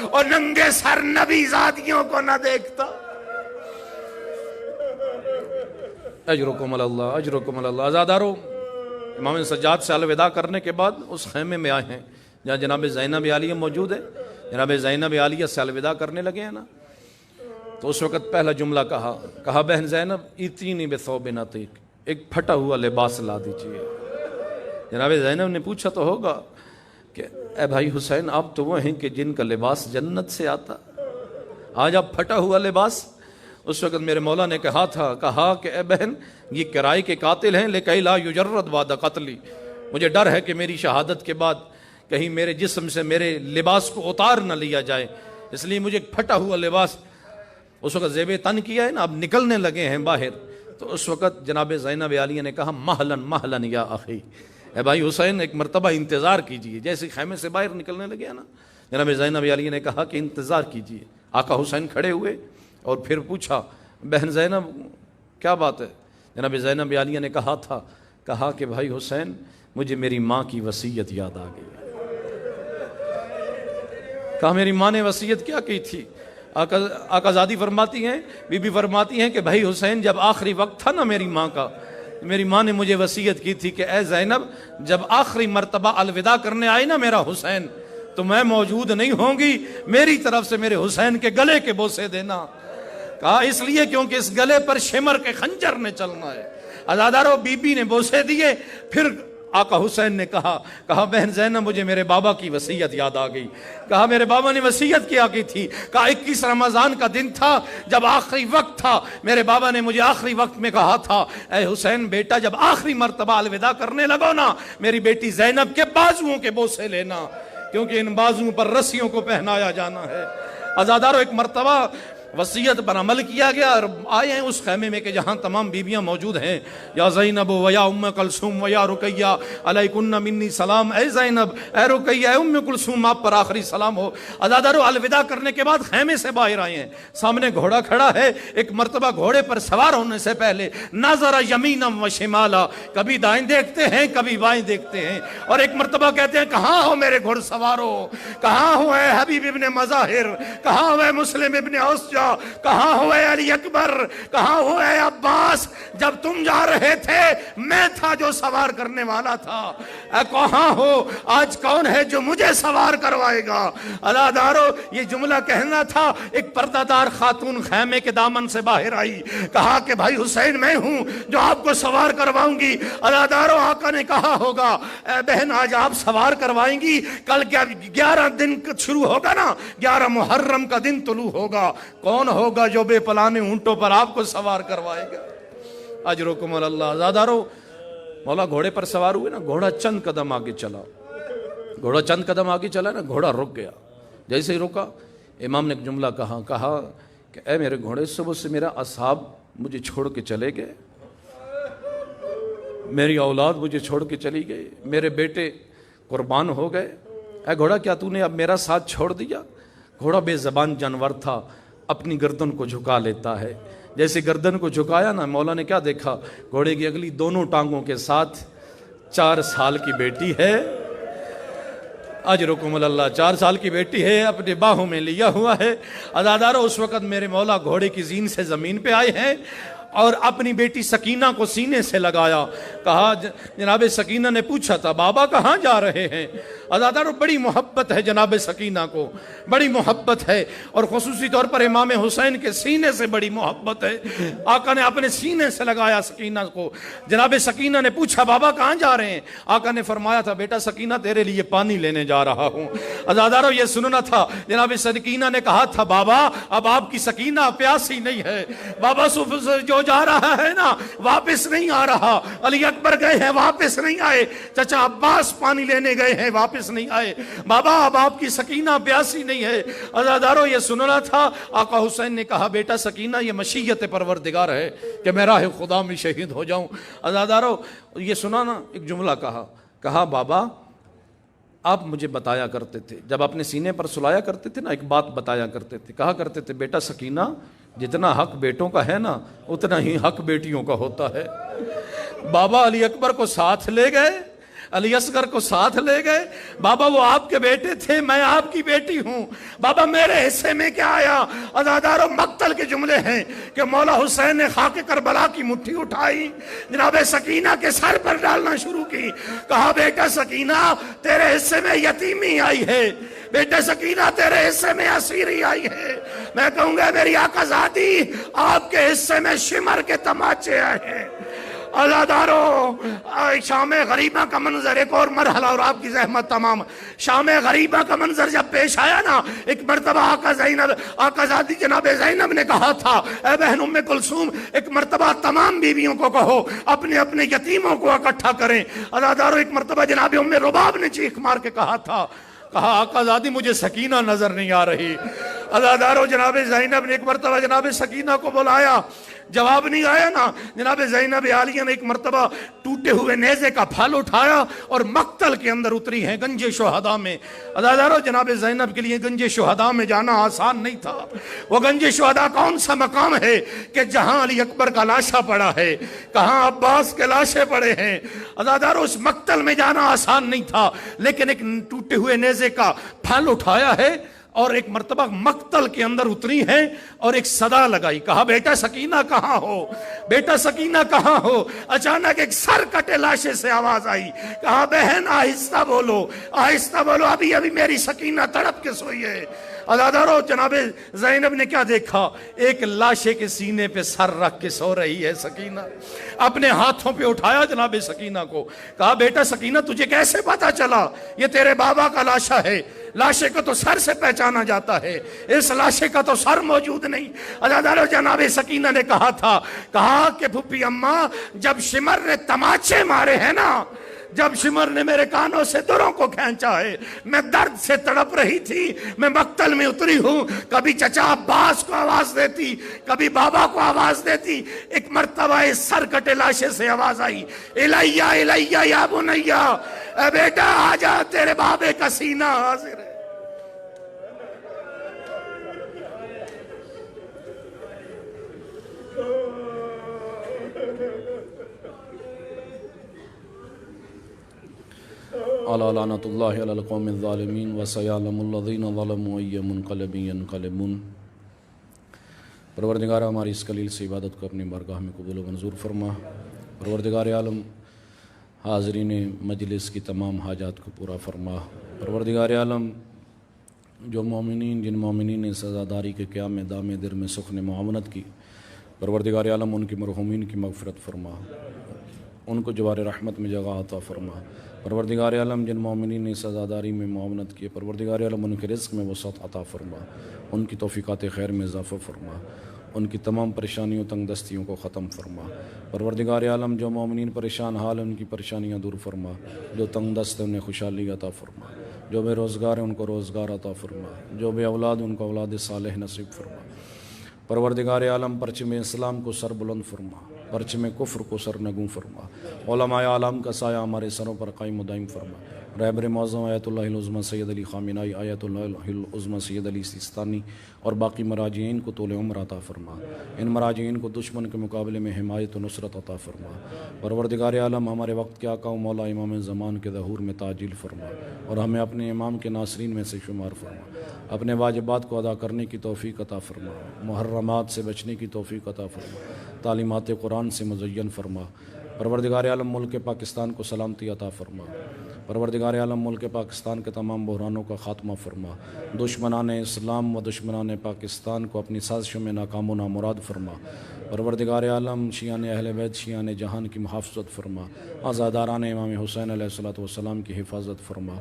[SPEAKER 1] اور ننگے سر نبی زادیوں کو نہ دیکھتا۔ اجرکم اللہ، اجرکم اللہ۔ عزادارو امام سجاد سے الوداع کرنے کے بعد اس خیمے میں آئے ہیں جہاں جناب زینب عالیہ موجود ہے۔ جناب زینب عالیہ سے الوداع کرنے لگے ہیں نا، تو اس وقت پہلا جملہ کہا بہن زینب ایتینی بثوب عتیق، ایک پھٹا ہوا لباس لا دیجئے۔ جناب زینب نے پوچھا تو ہوگا کہ اے بھائی حسین آپ تو وہ ہیں کہ جن کا لباس جنت سے آتا، آج آپ پھٹا ہوا لباس؟ اس وقت میرے مولا نے کہا کہ اے بہن یہ کرائے کے قاتل ہیں لکئی لا یجرد بعد قتلی، مجھے ڈر ہے کہ میری شہادت کے بعد کہیں میرے جسم سے میرے لباس کو اتار نہ لیا جائے، اس لیے مجھے پھٹا ہوا لباس۔ اس وقت زیب تن کیا ہے نا، اب نکلنے لگے ہیں باہر، تو اس وقت جناب زینب عالیہ نے کہا مہلن مہلن یا اخی، اے بھائی حسین ایک مرتبہ انتظار کیجئے۔ جیسے خیمے سے باہر نکلنے لگے ہیں نا، جناب زینب عالیہ نے کہا کہ انتظار کیجئے۔ آقا حسین کھڑے ہوئے اور پھر پوچھا بہن زینب کیا بات ہے؟ جناب زینب عالیہ نے کہا کہ بھائی حسین
[SPEAKER 2] مجھے میری ماں کی وصیت یاد آ گئی۔ کہا میری ماں نے وصیت کیا کی تھی؟ آقا زادی فرماتی ہیں، بی بی فرماتی ہیں کہ بھائی حسین جب آخری وقت تھا نا میری ماں کا، میری ماں نے مجھے وصیت کی تھی کہ اے زینب جب آخری مرتبہ الوداع کرنے آئی نا میرا حسین تو میں موجود نہیں ہوں گی، میری طرف سے میرے حسین کے گلے کے بوسے دینا۔ کہا اس لیے کیونکہ اس گلے پر شمر کے خنجر نے چلنا ہے۔ عزادارو بی بی نے بوسے دیے، پھر آقا حسین نے کہا بہن زینب مجھے میرے بابا کی وصیت یاد آ گئی۔ کہا میرے بابا نے وصیت کیا کی تھی؟ کہا 21 رمضان کا دن تھا، جب آخری وقت تھا، میرے بابا نے مجھے آخری وقت میں کہا تھا اے حسین بیٹا جب آخری مرتبہ الوداع کرنے لگو نا میری بیٹی زینب کے بازوؤں کے بوسے لینا، کیونکہ ان بازوؤں پر رسیوں کو پہنایا جانا ہے۔ عزادارو ایک مرتبہ وصیت پر عمل کیا گیا اور آئے ہیں اس خیمے میں کہ جہاں تمام بیویاں موجود ہیں۔ یا زینب و یا ام کلثوم و یا رقیہ علیکن منی سلام، اے زینب اے رقیہ اے ام کلثوم آپ پر آخری سلام ہو۔ عزادارو الوداع کرنے کے بعد خیمے سے باہر آئے ہیں، سامنے گھوڑا کھڑا ہے۔ ایک مرتبہ گھوڑے پر سوار ہونے سے پہلے نظر یمینا و شمالا، کبھی دائیں دیکھتے ہیں کبھی بائیں دیکھتے ہیں، اور ایک مرتبہ کہتے ہیں کہاں ہو میرے گھوڑ سوارو، کہاں ہو اے حبیب ابن مظاہر، کہاں ہو اے مسلم ابن اوسجہ، کہاں ہوئے علی اکبر، کہاں ہوئے عباس، جب تم جا رہے تھے میں تھا جو سوار کرنے والا تھا، اے کہاں ہو آج کون ہے جو مجھے سوار کروائے گا۔ عزادارو یہ جملہ کہنا تھا، ایک پردہ دار خاتون خیمے کے دامن سے باہر آئی، کہا کہ بھائی حسین میں ہوں جو آپ کو سوار کرواؤں گی۔ عزادارو آقا نے کہا ہوگا اے بہن آج آپ سوار کروائیں گی، کل 11 دن شروع ہوگا نا، 11 محرم کا دن طلوع ہوگا، کون ہوگا جو بے پلانے اونٹوں پر آپ کو سوار کروائے گا؟ اجرکم اللہ۔ عزادارو مولا گھوڑے پر سوار ہوئے نا، گھوڑا چند قدم آگے چلا، گھوڑا چند قدم آگے چلا نا، گھوڑا رک گیا۔ جیسے ہی رکا امام نے ایک جملہ کہا کہ اے میرے گھوڑے صبح سے میرا اصحاب مجھے چھوڑ کے چلے گئے، میری اولاد مجھے چھوڑ کے چلی گئی، میرے بیٹے قربان ہو گئے، اے گھوڑا کیا تو نے اب میرا ساتھ چھوڑ دیا؟ گھوڑا بے زبان جانور تھا، اپنی گردن کو جھکا لیتا ہے۔ جیسے گردن کو جھکایا نا، مولا نے کیا دیکھا؟ گھوڑے کی اگلی دونوں ٹانگوں کے ساتھ 4 سال کی بیٹی ہے، اجرکم اللہ، 4 سال کی بیٹی ہے، اپنے باہوں میں لیا ہوا ہے۔ عزادارو اس وقت میرے مولا گھوڑے کی زین سے زمین پہ آئے ہیں اور اپنی بیٹی سکینہ کو سینے سے لگایا۔ کہا جناب سکینہ نے پوچھا تھا بابا کہاں جا رہے ہیں؟ عزادارو بڑی محبت ہے جناب سکینہ کو، بڑی محبت ہے، اور خصوصی طور پر امام حسین کے سینے سے بڑی محبت ہے۔ آقا نے اپنے سینے سے لگایا سکینہ کو۔ جناب سکینہ نے پوچھا بابا کہاں جا رہے ہیں؟ آقا نے فرمایا تھا بیٹا سکینہ تیرے لیے پانی لینے جا رہا ہوں۔ عزادارو یہ سننا تھا، جناب سکینہ نے کہا تھا بابا اب آپ کی سکینہ پیاسی نہیں ہے، بابا جو جا رہا ہے نا واپس نہیں آ رہا، علی اکبر گئے ہیں واپس نہیں آئے، چچا عباس پانی لینے گئے ہیں واپس نہیں آئے، بابا اب آپ کی سکینہ پیاسی نہیں ہے۔ عزادارو یہ سننا تھا، آقا حسین نے کہا بیٹا سکینہ یہ مشیت پروردگار ہے کہ میں راہ خدا میں شہید ہو جاؤں۔ عزادارو یہ سنا نا، ایک جملہ کہا بابا آپ مجھے بتایا کرتے تھے، جب اپنے سینے پر سلایا کرتے تھے نا ایک بات بتایا کرتے تھے، کہا کرتے تھے بیٹا سکینہ جتنا حق بیٹوں کا ہے نا اتنا ہی حق بیٹیوں کا ہوتا ہے۔ بابا علی اکبر کو ساتھ لے گئے، علی اصغر کو ساتھ لے گئے، بابا وہ آپ کے بیٹے تھے میں آپ کی بیٹی ہوں، بابا میرے حصے میں کیا آیا؟ عزادارو مقتل کے جملے ہیں کہ مولا حسین نے خاک کربلا کی مٹھی اٹھائی، جناب سکینہ کے سر پر ڈالنا شروع کی، کہا بیٹا سکینہ تیرے حصے میں یتیمی آئی ہے، بیٹا سکینہ تیرے حصے میں اسیری آئی ہے، میں کہوں گا میری آقا زادی آپ کے حصے میں شمر کے تماچے آئے ہیں۔ عزادارو شام غریبہ کا منظر، ایک اور مرحلہ اور آپ کی زحمت تمام۔ شام غریبہ کا منظر جب پیش آیا نا، ایک مرتبہ آقا زادی جناب زینب نے کہا تھا اے بہن ام کلثوم ایک مرتبہ تمام بیویوں کو کہو اپنے اپنے یتیموں کو اکٹھا کریں۔ عزادارو ایک مرتبہ جناب ام رباب نے چیخ مار کے کہا تھا، کہا آقا زادی مجھے سکینہ نظر نہیں آ رہی۔ عزادارو جناب زینب نے ایک مرتبہ جناب سکینہ کو بلایا، جواب نہیں آیا نا، جناب زینب عالیہ نے ایک مرتبہ ٹوٹے ہوئے نیزے کا پھل اٹھایا اور مقتل کے اندر اتری ہیں گنج شہداء میں۔ عزادارو جناب زینب کے لیے گنج شہداء میں جانا آسان نہیں تھا۔ وہ گنج شہداء کون سا مقام ہے کہ جہاں علی اکبر کا لاشا پڑا ہے، کہاں عباس کے لاشے پڑے ہیں۔ عزادارو اس مقتل میں جانا آسان نہیں تھا، لیکن ایک ٹوٹے ہوئے نیزے کا پھل اٹھایا ہے اور ایک مرتبہ مقتل کے اندر اتری ہیں اور ایک صدا لگائی، کہا بیٹا سکینہ کہاں ہو، بیٹا سکینہ کہاں ہو۔ اچانک ایک سر کٹے لاشے سے آواز آئی، کہا بہن آہستہ بولو، آہستہ بولو، ابھی ابھی میری سکینہ تڑپ کے سوئی ہے۔ عزادارو جناب زینب نے کیا دیکھا؟ ایک لاشے کے سینے پہ سر رکھ کے سو رہی ہے سکینہ۔ اپنے ہاتھوں پہ اٹھایا جناب سکینہ کو، کہا بیٹا سکینہ تجھے کیسے پتا چلا؟ یہ تیرے بابا کا لاشا ہے، لاشے کو تو سر سے پہچانا جاتا ہے، اس لاشے کا تو سر موجود نہیں۔ عزادارو جناب سکینہ نے کہا تھا، کہا کہ پھپھی اماں جب شمر نے تماچے مارے ہیں نا، جب شمر نے میرے کانوں سے دروں کو کھینچا ہے، میں درد سے تڑپ رہی تھی، میں مقتل میں اتری ہوں، کبھی چچا عباس کو آواز دیتی، کبھی بابا کو آواز دیتی، ایک مرتبہ اس سر کٹے لاشے سے آواز آئی، الیہ الیہ یا بنیہ، اے بیٹا آجا تیرے بابے کا سینہ حاضر ہے۔
[SPEAKER 1] اعلیٰ لعنت اللہ علی القوم الظالمین وسیعلم الذین ظلموا ای منقلب ینقلبون۔ پروردگار ہماری اس قلیل سے عبادت کو اپنی بارگاہ میں قبول و منظور فرما۔ پروردگار عالم حاضرین مجلس کی تمام حاجات کو پورا فرما۔ پروردگار عالم جو مومنین جن مومنین نے سزاداری کے قیام میں دام در میں سخن معاونت کی، پروردگار عالم ان کی مرحومین کی مغفرت فرما، ان کو جوار رحمت میں جگہ عطا فرما۔ پروردگار عالم جن مومنین نے سزاداری میں معاونت کی، پروردگار عالم ان کے رزق میں وسعت عطا فرما، ان کی توفیقات خیر میں اضافہ فرما، ان کی تمام پریشانیوں تنگ دستیوں کو ختم فرما۔ پروردگار عالم جو مومنین پریشان حال ان کی پریشانیاں دور فرما، جو تنگ دست ہیں انہیں خوشحالی عطا فرما، جو بے روزگار ہیں ان کو روزگار عطا فرما، جو بے اولاد ان کو اولاد صالح نصیب فرما۔ پروردگار عالم پرچم اسلام کو سر بلند فرما، پرچم کفر کو سر نگوں فرما، علماء عالم کا سایہ ہمارے سروں پر قائم و دائم فرما۔ رہبر معظم آیت اللہ العظمہ سید علی خامنائی، آیت اللہ العظمہ سید علی سیستانی اور باقی مراجعین کو طول عمر عطا فرما، ان مراجعین کو دشمن کے مقابلے میں حمایت و نصرت عطا فرما۔ پروردگار عالم ہمارے وقت کے آقا و مولا امام زمان کے ظہور میں تعجیل فرما اور ہمیں اپنے امام کے ناصرین میں سے شمار فرما۔ اپنے واجبات کو ادا کرنے کی توفیق عطا فرما، محرمات سے بچنے کی توفیق عطا فرما، تعلیمات قرآن سے مزین فرما۔ پروردگار عالم ملک پاکستان کو سلامتی عطا فرما۔ پروردگار عالم ملک پاکستان کے تمام بحرانوں کا خاتمہ فرما، دشمنان اسلام و دشمنان پاکستان کو اپنی سازشوں میں ناکام و نامراد فرما۔ پروردگار عالم شیعان اہل بیت شیعان جہان کی محافظت فرما، آزاداران امام حسین علیہ السلام کی حفاظت فرما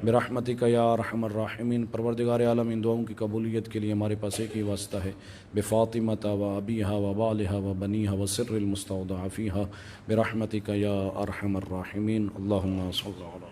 [SPEAKER 1] برحمتک یا ارحم الراحمین۔ پروردگار عالم ان دعاؤں کی قبولیت کے لیے ہمارے پاس ایک ہی واسطہ ہے، بفاطمۃ و ابیہا و بالہا و بنیہا و سر المستودع فیہا برحمتک یا ارحم الراحمین۔ اللہم صل علی